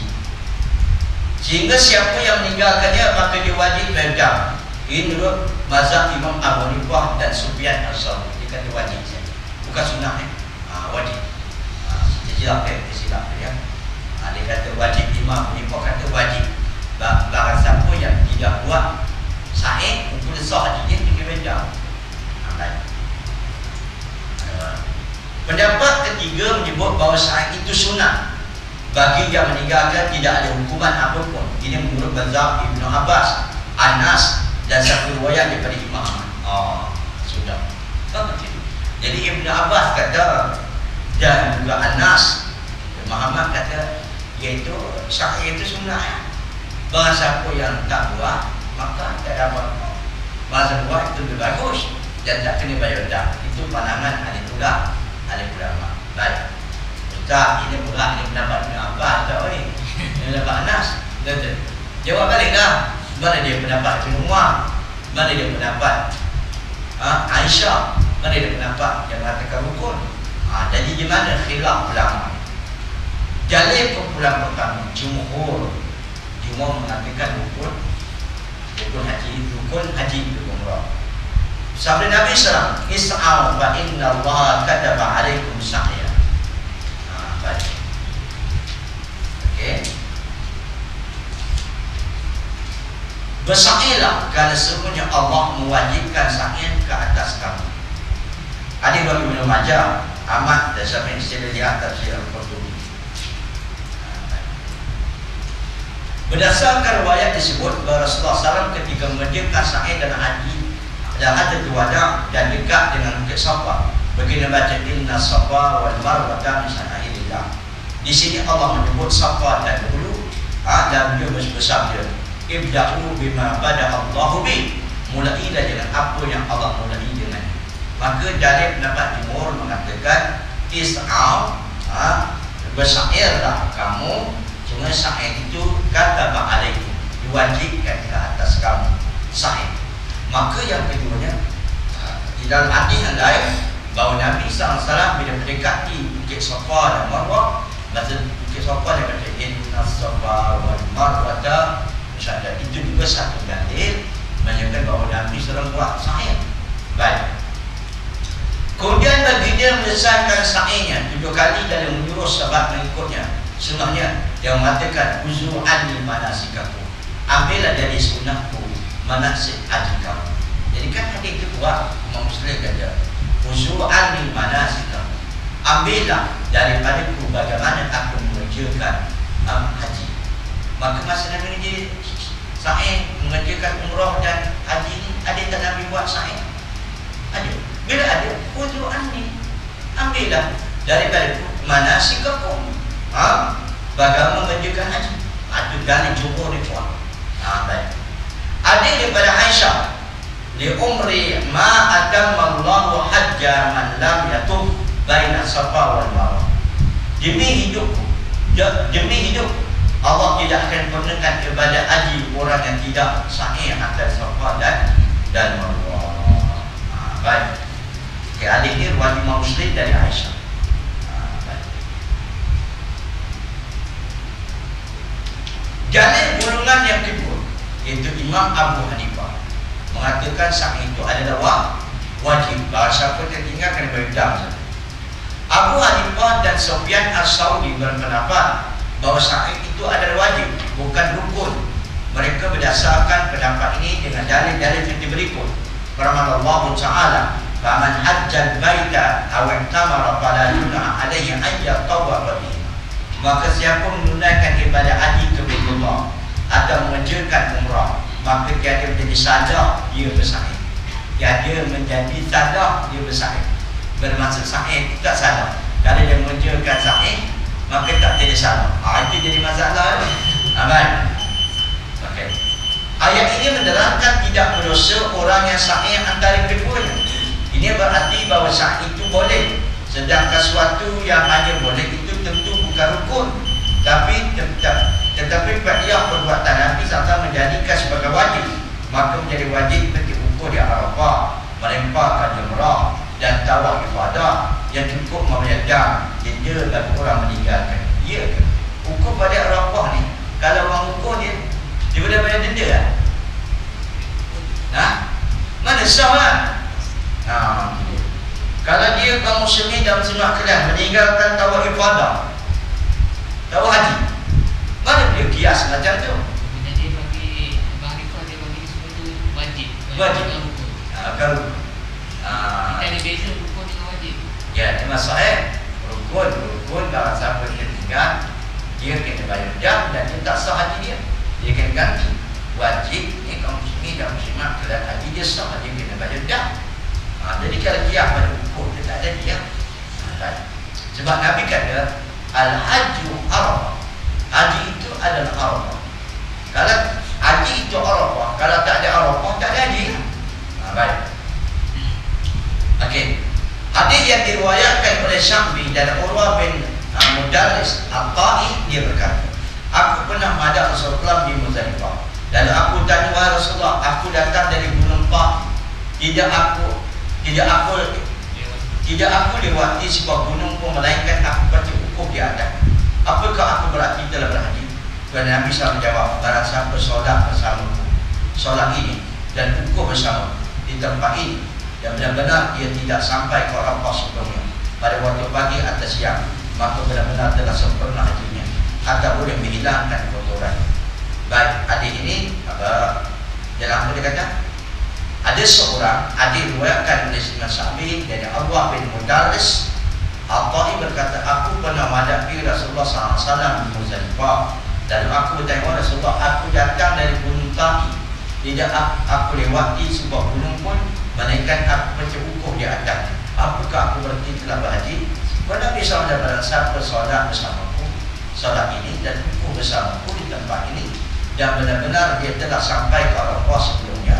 Sehingga siapa yang meninggalkannya maka dia wajib bayar. Ini menurut mazhab Imam Abu Hanifah dan Sufyan As-Tsauri. Dia kata wajib saja. Bukan sunnah wajib. Silap ya. Dia kata wajib. Imam Abu Hanifah kata wajib. Barang siapa yang tidak buat sahih untuk sah haji dia kena bayar. Pendapat ketiga menyebut bahawa sahih itu sunnah bagi yang meninggalkan, tidak ada hukuman apapun. Ini menurut mazhab Ibnu Abbas, Anas dan satu riwayat daripada Imam Ahmad. Sudah. Jadi Ibnu Abbas kata dan juga Anas, Muhammad kata iaitu sahih itu sunnah. Barang siapa yang tak buat maka tak dapat. Mazhab buat itu lebih bagus dan tak kena bayar dah. Itu pandangan ahli ulama. Baik. Ustaz, ini berat, ini pendapat Ibnu Abbas tak oi. Ini pendapat Anas. Betul. Jawab balik dah. Mana dia pendapat Ibnu Umar? Mana dia pendapat Aisyah? Mana dia pendapat yang mengatakan rukun? Jadi di mana khilaf ulama? Dalil kumpulan pertama jumhur mengatakan rukun haji, rukun umrah. Sabda Nabi SAW, is'au fa inna Allah kataba alaikum sa'ya. Baik. Okey. Bersa'yilah kerana sesungguhnya Allah mewajibkan sa'i ke atas kamu. Hadis dari Ibnu Majah, Ahmad dan Syafi'i secara di atas Al-Qurtubi. Berdasarkan riwayat disebut bahawa Rasulullah SAW ketika mengerjakan sa'i dan haji dan Hajjatul Wada dan dekat dengan Bukit Safa, begini baca inna Safa wal Marwata min sya'airillah. Di sini Allah menyebut Safa dan dulu dan dia bersabda ibda'u bima bada Allahu bi, mulailah dengan apa yang Allah mulai dengan. Maka dari pendapat jumhur mengatakan is'au, bersairlah kamu. Cuma sa'i itu kata ba'alaikum, diwajibkan ke atas kamu sahih. Maka yang keduanya, di dalam hadis yang lain bahawa Nabi SAW bila mendekati Bukit Safa dan Marwah, masa Bukit Safa dia kata inna safa wal marwata, misalnya itu juga satu dalil menunjukkan bahawa Nabi SAW buat sahih. Baik. Kemudian bagi dia menyelesaikan sa'ihnya 7 kali dalam menyuruh sahabat mengikutnya. Sunnahnya yang mengatakan uzu anni manasikakum, ambillah dari sunnahku manasik haji kamu. Jadi kan hadis itu buat Imam Muslim kata uzu anni manasikakum, ambillah daripadaku bagaimana aku mengerjakan haji. Maka masa Nabi ni sa'ih mengerjakan umrah dan haji ni, ada tak Nabi buat sa'ih? Ada. Bila ada uzu anni, ambillah daripadaku manasikakum, bagaimana mengerjakan haji. Itu dalil jumhur ni kuat. Baik. Ada daripada Aisyah, li umri ma atammallahu hajja man lam yatuf baina safa wal marwah. Demi hidup Allah tidak akan pernahkan ibadat haji orang yang tidak sahih antara safa dan marwah. Baik. Hadis ini riwayat Imam Muslim dari Aisyah. Dalil golongan yang kedua, iaitu Imam Abu Hanifah, mengatakan sa'ih itu adalah wajib. Bahasa apa yang tinggal kena berdam. Abu Hanifah dan Sufyan As-Sauri berpendapat bahawa sa'ih itu adalah wajib, bukan rukun. Mereka berdasarkan pendapat ini dengan dalil-dalil seperti berikut. Firman Allah Ta'ala, "Faman hajjal baita aw i'tamara fala junaha alayhi an yatawwafa bihi." Maka siapa menunaikan ibadah haji ke Baitullah atau mengerjakan umrah, maka dia menjadi sadah, dia bersahih. Dia menjadi sadah, dia bersahih. Bermaksud sahih tak salah. Kalau dia mengerjakan sahih, maka tak jadi salah. Itu jadi masalah. Baik. Okey. Ayat ini menerangkan tidak berdosa orang yang sahih antara keduanya. Ini berarti bahawa sahih itu boleh, sedangkan sesuatu yang hanya boleh itu tentu bukan rukun, tetapi dia perbuatan Nabi SAW menjadikan sebagai wajib, maka menjadi wajib bagi ukur di Arafah, melemparkan jumrah dan tawaf ibadah yang cukup membayar dam denda bagi orang meninggalkan. Ya ke? Ukur pada Arafah ni, kalau orang ukur dia boleh bayar denda kan? Mana sah kan? Kalau dia kaum muslimin dalam semak kelas meninggalkan tawaf ibadah, tawaf haji, mana dia kias macam tu? Bila dia bagi Hanifah, dia bagi semua tu wajib. Wajib. Kalau kita ada beza rukun dengan wajib. ya, memang sahih. Rukun kalau siapa dia tinggal, dia kena bayar dam dan dia tak sah haji dia. Dia kena ganti. Wajib ni kaum muslimin dan muslimat kelas haji dia sah, dia kena bayar dam. Jadi kalau dia pada hukum dia tak ada dia. Sebab Nabi kata al-hajju Arafah. Haji itu adalah Arafah. Kalau haji itu Arafah, kalau tak ada Arafah tak ada haji. Baik. Okey. Hadis yang diriwayatkan oleh Syafi'i dan Urwah bin Mudarris At-Ta'i, dia berkata, aku pernah menghadap Rasulullah di Muzdalifah. Lalu aku tanya, wahai Rasulullah, aku datang dari Gunung Ta'i. Tidak aku lewati sebuah gunung pun melainkan aku baca wukuf di atas. Apakah aku berarti telah berhaji? Dan Nabi SAW menjawab, barang siapa solat bersamaku, solat ini dan wukuf bersama di tempat ini, dan benar-benar dia tidak sampai ke Arafah sebelumnya pada waktu pagi atau siang, maka benar-benar telah sempurna hajinya atau boleh menghilangkan kotoran. Baik, hadis ini dalam apa dia kata? Ada seorang adik riwayatkan oleh Imam Syafi'i dari Urwah bin Mudarris At-Ta'i berkata, aku pernah menghadapi Rasulullah SAW di Muzdalifah. Dan aku bertanya, Rasulullah, aku datang dari Gunung Ta'i, tidak aku lewati sebuah gunung pun melainkan aku baca wukuf di atas. Apakah aku berarti telah berhaji? Nabi SAW barang siapa solat bersamaku, solat ini dan wukuf bersamaku di tempat ini, dan benar-benar dia telah sampai ke Arafah sebelumnya,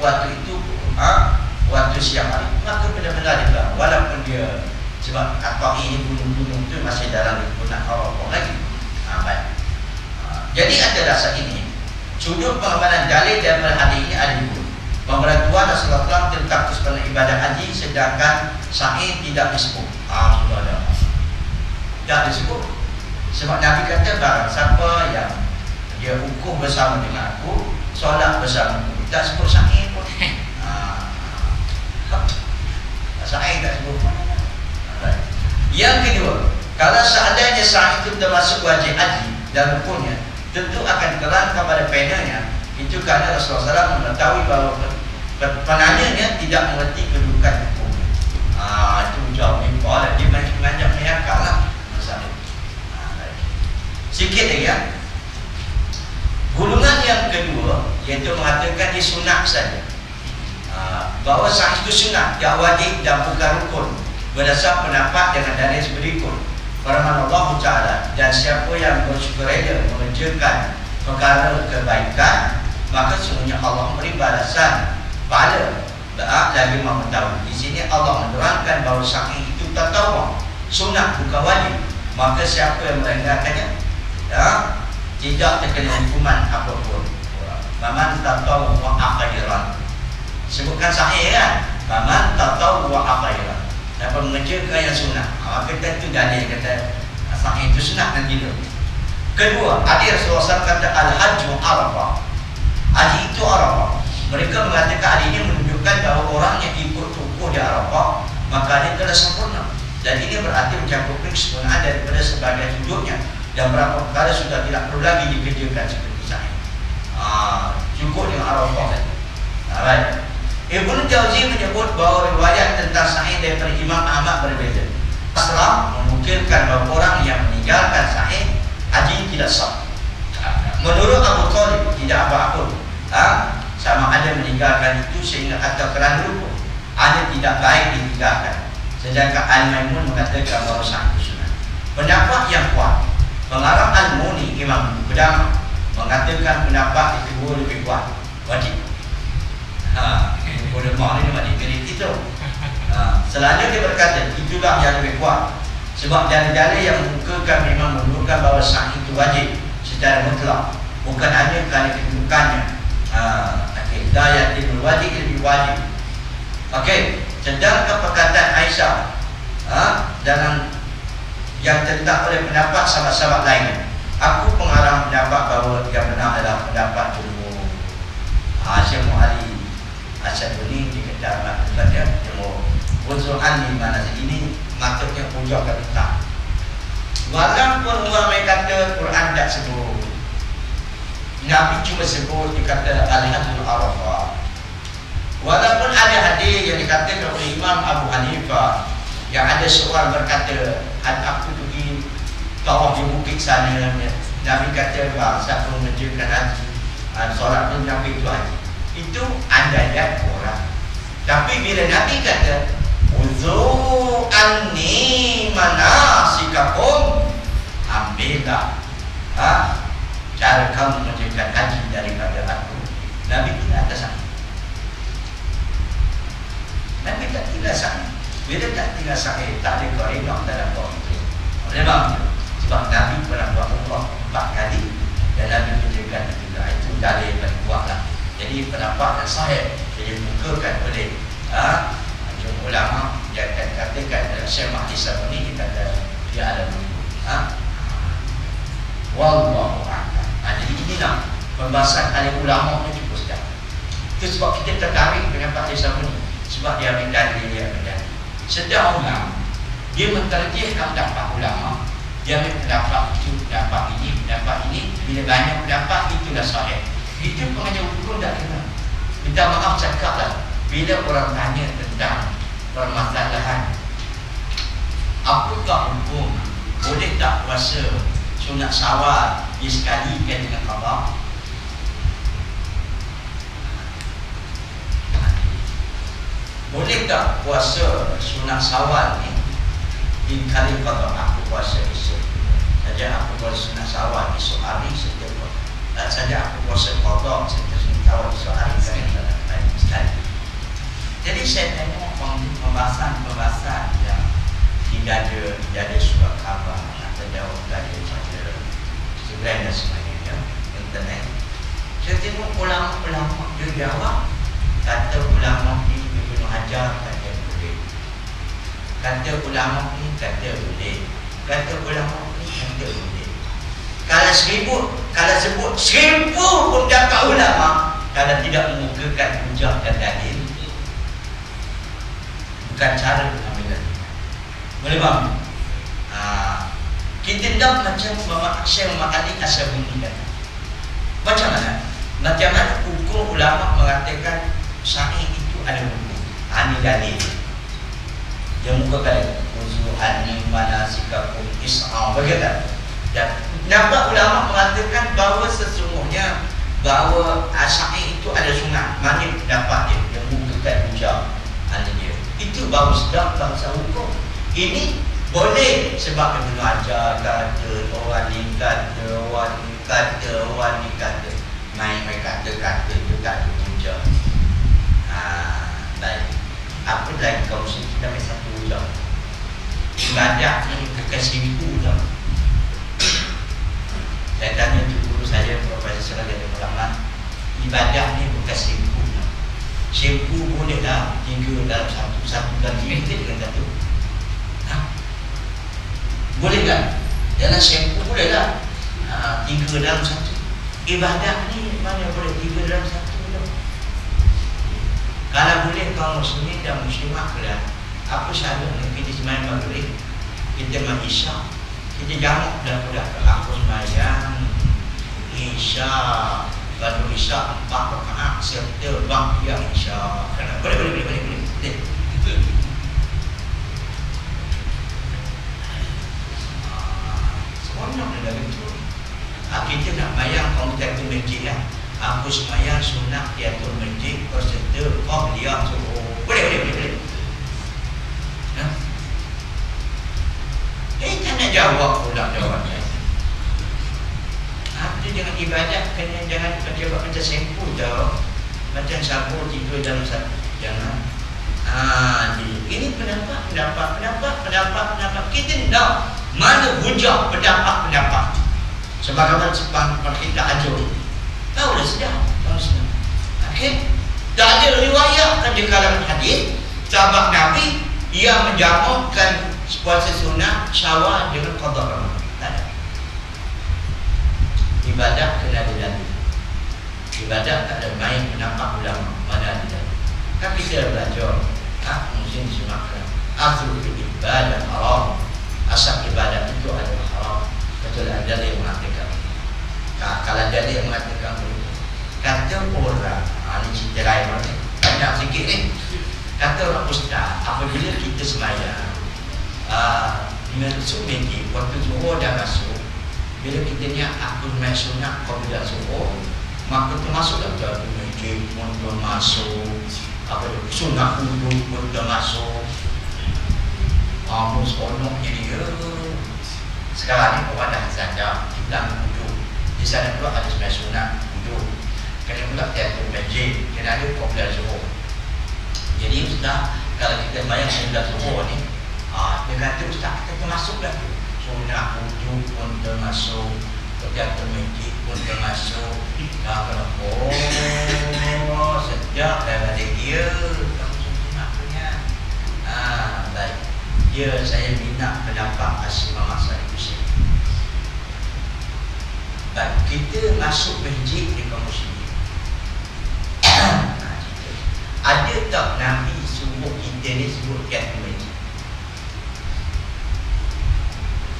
waktu itu waktu siang hari, maka benar-benar dia bilang, walaupun dia sebab At-Ta'i ini gunung-gunung itu masih dalam lingkungan Arafah lagi. Baik. Jadi ada dasar ini Sudut pengamalan dalil daripada hadis ini ada dua. Bahawa Tuhan Rasulullah SAW tentang kesempatan ibadah haji, sedangkan sa'i tidak disebut. Sudah ada. Tak disebut. Sebab Nabi kata barang siapa yang dia ukur bersama dengan aku, solat bersama aku, tak sebut sa'i pun. Sa'i tak sebut. Yang kedua, kalau seandainya sa'i itu termasuk wajib haji dan rukunnya, tentu akan terang kepada penanya. Itu kerana Rasulullah SAW mengetahui bahawa penanyanya tidak mengerti kedudukan hukum. Itu jawab impor. Dia mengajak meyakal lah masalah. Sikit lagi ya. Golongan yang kedua, iaitu mengatakan dia sunat saja. Bahawa sa'i itu sunat, tidak wajib dan bukan rukun, berdasar pendapat dengan dalil berikut. Firman Allah Ta'ala, dan siapa yang bersukarela mengerjakan perkara kebaikan, maka sesungguhnya Allah memberi balasan pahala lagi maha mengetahui. Di sini Allah menerangkan bahawa sa'i itu tatawwu, sunat bukan wajib. Maka siapa yang melanggarkannya tidak terkena hukuman apapun. Maman tatawwu khairan. Sebutkan sa'i kan? Maman tatawwu khairan. Dapat mengerjakan yang sunat. Maka tentu dalil kata sa'i itu sunat dan tidak. Kedua, hadis Rasulullah SAW kata al-hajju Arafah. Haji itu Arafah. Mereka mengatakan hari ini menunjukkan bahawa orang yang ikut tukuh di Arafah, maka dia telah sempurna. Dan ini berarti mencakup kesempurnaan daripada sebagai sudutnya, dan berapa perkara sudah tidak perlu lagi dikerjakan seperti saya. Cukup dengan Arafah saja. Baik. Ibnu Jauzi menyebut bahawa riwayat tentang sa'i daripada Imam Ahmad berbeza. Islam memungkinkan bahawa orang yang meninggalkan sa'i haji tidak sah. Menurut Abu Talib tidak apa-apa. Sama ada meninggalkan itu sehingga atau kerana lupa, hanya tidak baik ditinggalkan. Sedangkan Al-Maimun mengatakan bahawa sa'i itu sunat. Pendapat yang kuat, pengarang Al-Muni Imam Qudamah mengatakan pendapat itu lebih kuat, wajib. Qudamah ini wajib kredit itu. Selanjutnya dia berkata itulah yang lebih kuat, sebab dalil-dalil yang menunjukkan memang menunjukkan bahawa sa'i itu wajib secara mutlak, bukan hanya kerana kedudukannya. Daya timul wajib lebih wajib. Sedangkan perkataan Aisyah dalam yang tentang oleh pendapat sahabat-sahabat lainnya, aku pengarang pendapat bahawa yang benar adalah pendapat jumhur. Syekh Ali Asyaduni di kedalam dia jumhur. Uzu'an di mana ini maksudnya hujah kata. Walaupun orang kata Quran tak sebut, Nabi cuma sebut dikata Al-Hajjul Arafah. Walaupun ada hadis yang dikatakan oleh Imam Abu Hanifah, yang ada seorang berkata, aku pergi tawaf di bukit sana, Nabi kata siapa mengerjakan haji, solat pun Nabi itu haji. Itu andaian orang. Tapi bila Nabi kata Uzu anni manasikakum, ambillah cara kamu mengerjakan haji daripada aku. Nabi tidak ada sana. Nabi tak tinggal sana. Bila tak tinggal sana, tak ada kaedah dalam bab itu. Memang sebab Nabi pernah buat umrah 4 kali dan Nabi mengerjakan itu dalil yang kuatlah. Jadi pendapat yang sahih dia dibukakan oleh jumhur ulama yang katakan Syekh Mahdi Sabuni, dia kata dia ada wallahu a'lam. Jadi inilah pembahasan alim ulama ni cukup sedap. Itu sebab kita tertarik pendapat dia sama ni, sebab dia ambil dalil, dia ambil dalil. Sedang ulama dia menterjihkan pendapat ulama, dia ambil pendapat itu, pendapat ini. Bila banyak pendapat itulah sahih. Itu pengajar hukum tak kena. Minta maaf cakaplah bila orang tanya tentang permasalahan apakah hukum, boleh tak puasa sunat Syawal disekalikan dengan qada? Boleh tak puasa sunat Syawal ni dikali qada? Aku puasa esok saja, aku puasa sunat Syawal esok hari setiap saja, aku puasa qada setiap sunat Syawal esok hari sekali. Jadi saya tengok pembahasan yang tidak ada surat khabar atau jawab dari saja sebenarnya dan sebagainya internet. Saya tengok ulama-ulama dia jawab, kata ulama ni Ibnu Hajar kata boleh, kata ulama ni kata boleh, kata ulama ni kata boleh. Kalau sebut 1000 pendapat ulama, kalau tidak mengukakan hujah dan dalil, bukan cara pengambilan. Boleh faham? Kita tak macam Syekh Muhammad Ali As-Sabuni kata. Macam mana? Macam mana hukum ulama mengatakan sa'i itu ada hukum. Ini dalil. Yang muka kali uzu'ani manasikakum is'a. Begitu. Dan nampak ulama mengatakan bahawa sesungguhnya bahawa sa'i itu ada sunat. Mana pendapat dia yang muka kali hujah dia. Itu baru sedap bangsa hukum. Ini boleh sebab Ibnu Hajar kata, orang ni kata, orang ni kata, orang ni kata. Main kata itu tak ada hujah. Baik. Apa lagi kau mesti kita ambil satu hujah. Ibadah ni bukan 1000 hujah. Saya tanya tu guru saya, Profesor Salah ulama, ibadah ni bukan 1000 hujah. 1000 bolehlah 3 dalam satu dan 3 dengan satu. Boleh kan? Dalam 1000 boleh lah. 3 dalam 1. Ibadah ni mana boleh 3 dalam 1 tu? Kalau boleh kaum muslimin dan muslimah kelah, apa syaratnya kita sembahyang maghrib, kita isyak, kita jamak budak-budak ke aku sembahyang isyak, lalu isyak 4 rakaat serta baqiyah isyak. Boleh. Seronok dia dah betul. Kita nak bayang kaum kita masjid lah. Aku semayang sunat diatur masjid berserta qabliyah subuh. Boleh. Tak nak jawab pula jawapannya. Itu jangan ibadat, kena jangan jawab macam sempur tau. Macam sabur 3 dalam 1. Jangan. Ini pendapat. Kita tak mana hujah pendapat. Sebagaimana kita ajar. Tahu dah sedap. Okey. Tak ada riwayat kan di kalangan hadis sahabat Nabi ia menjamakkan puasa sunat Syawal dengan qada Ramadan. Tak ada. Ibadah kena ada dalil. Ibadah tak ada main pendapat ulama. Mana ada dalil. Kan kita belajar mungkin simakkan asal ibadah haram. Asal ibadah itu adalah haram. Betul ada dalil yang mengatakan. Kalau dalil yang mengatakan begitu, kata orang, ini cerita lain ni, banyak sikit ni. Kata orang ustaz, apabila kita semayang, masuk masjid, waktu zuhur dah masuk, bila kita niat aku semayang sunat apabila zuhur, maka tu masuklah ke masjid pun dah masuk, sunat wuduk pun dah masuk. Seronoknya dia. Sekarang ni orang dah sadar kita wuduk. Di sana pula ada sembahyang sunat wuduk. Kena pula tiada masjid, kena ada qobla zuhur. Jadi ustaz, kalau kita sembahyang qobla zuhur ni, dia kata ustaz kita termasuklah tu. Sunat wuduk pun termasuk, tiada masjid pun termasuk. Sejak daripada dia sunat punya. Baik. Saya minat pendapat Asyik Muhammad Salih Hussein. Baik, kita masuk masjid di kaum muslimin. Ada tak Nabi suruh kita ni suruh ke masjid?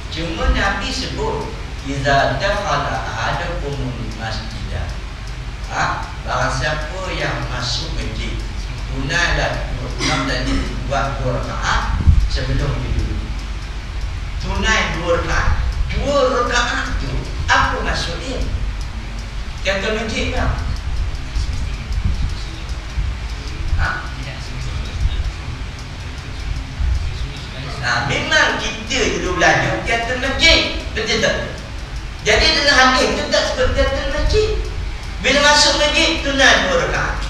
Cuma Nabi sebut iza dakhala ahadukumul masjidah. Barang siapa yang masuk masjid, tunailah buat 2 rakaat sebelum dia duduk. Tunai 2 rakaat. 2 rakaat tu apa maksudnya? Kata masjid tak? Memang kita dulu belajar kata masjid. Betul tak? Jadi dalam hadis tu tak sebut kata masjid. Bila masuk masjid tunai 2 rakaat.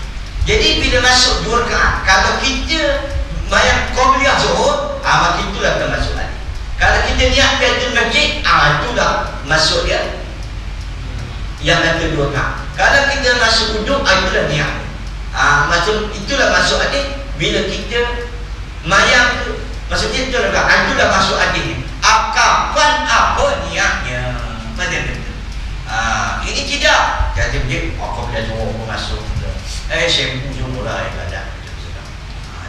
Jadi bila masuk 2 rakaat, kalau kita bayang qabliyah zuhur, maka itulah termasuk hadis. Kalau kita niat tahiyatul masjid, itulah masuk dia yang kata 2 rakaat. Kalau kita masuk hadis bila kita mayang tu, maksudnya tu juga itu dah masuk hadis. Kapan apa niatnya? Betul. Ini tidak. Jadi dia apa bila suruh aku masuk. Syempu semula ibadat.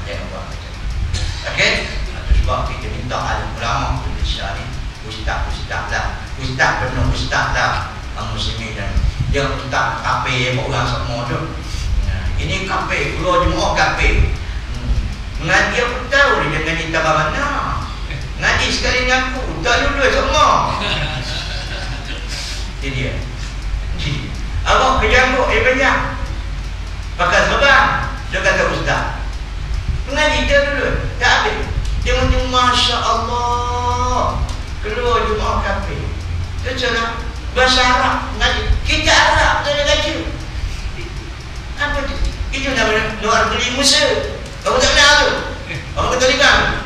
Jangan buat macam tu. Okey? Itu sebab kita minta alim ulama Malaysia ni ustaz lah. Ustaz benar ustaz lah. Muslimin dan dia ustaz kafe orang semua tu. Ini kafe, keluar jemaah kafe. Ngaji aku tahu dia ngaji tabah mana. Ngaji sekali dengan aku, tak lulus semua. Itu dia. Abang kejambuk, banyak. Pakai serban, dia kata ustaz. Ngaji dia dulu, tak habis. Dia macam Masya Allah. Keluar jemaah kafe. Dia cakap, bahasa Arab, ngaji. Kita Arab, tak ada ngaji. Apa tu? Itu namanya luar negeri Musa. Kamu tak kenal tu? Kamu kata libat.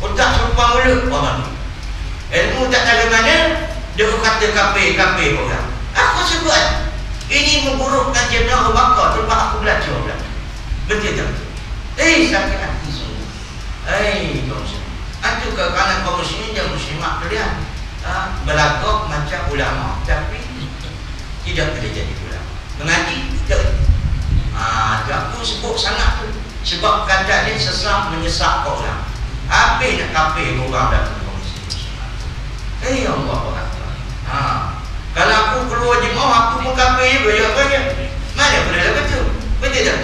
Otak serupa mulut orang ni. Ilmu tak tahu mana, dia kata kafe orang. Aku sebut ini memburukkan Jannah Abu Bakar. Lepas aku belajar pula. Betul tak? Sakit hati sungguh. Kaum muslim. Itu ke kanan kaum muslimin dan muslimat kalian. Berlagak macam ulama, tapi tidak boleh jadi ulama. Mengaji tidak. Aku sebut sangat tu. Sebab kata dia sesat menyesak orang. Habis nak kafir orang dalam kaum muslim. Allah Akbar. Kalau aku keluar jemaah, aku pun kafir juga. Mana boleh betul? Betul tak?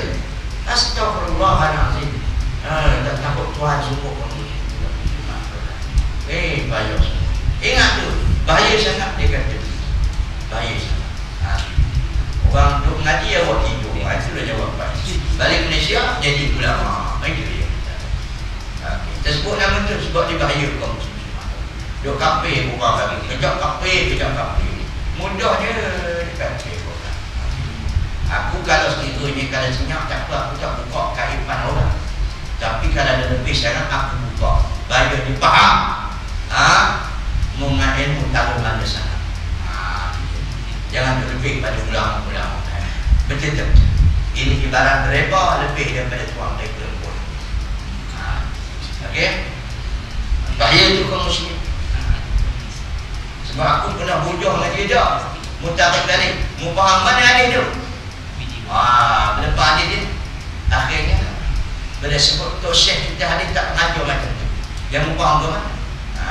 Astagfirullahaladzim. Tak takut Tuhan suruh kamu. Bahaya. Ingat tu, bahaya sangat dia kata. Bahaya sangat. Orang duduk mengaji awak tidur. Itu dah jawapan. Balik Malaysia jadi ulama. Itu dia. Kita sebut nama tu sebab dia bahaya kaum muslim. Duk kafir orang lagi. Kejap kafir. Mudahnya kafir orang. Aku kalau sekiranya kalau senyap tak apa, aku tak buka kaipan orang. Tapi kalau ada lebih sekarang aku buka. Bayar dia faham. Mengenai ilmu tahu mana sana. Jangan lebih pada ulama-ulama. Betul. Ini ibarat reba lebih daripada tuan mereka pun. Okey. Bahaya tu kaum muslim. Sebab aku pernah bujur dengan dia dah. Mutabik balik. Mu faham mana hadis tu? Bila faham hadis dia, akhirnya bila sebut tu Syekh kita hadis tak mengajar macam tu. Dia mu faham ke mana?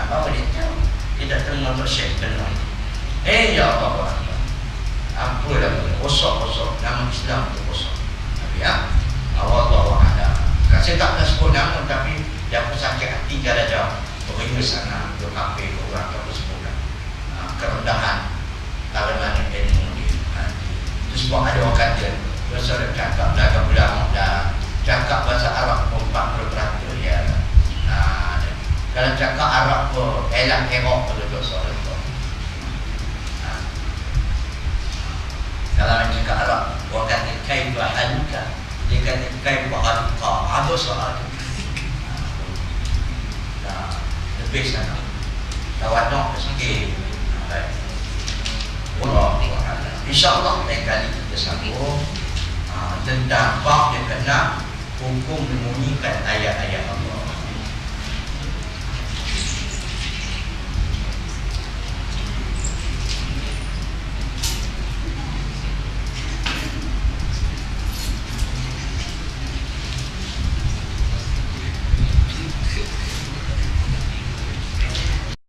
Baru dia tahu. Dia dah terima tu Syekh benar. Ya Allah. Apalah kosong nama Islam tu kosong. Tapi Allah ada. Saya tak nak sebut nama tapi dia pun sakit hati dia dah pergi sana untuk kafir orang tak sebut kerendahan mana ilmu dia. Itu sebab ada orang kata biasa cakap dalam ulama dah cakap bahasa Arab pun 40% ya. Kalau cakap Arab pun elak erok betul soal tu. Kalau nak cakap Arab, orang kata kaifa haluka, dia kata kaifa haluka. Ada soal tu. Lebih sana. Tawaduk sikit. InsyaAllah lain kali kita sambung tentang bab yang kena hukum menyembunyikan ayat-ayat Allah.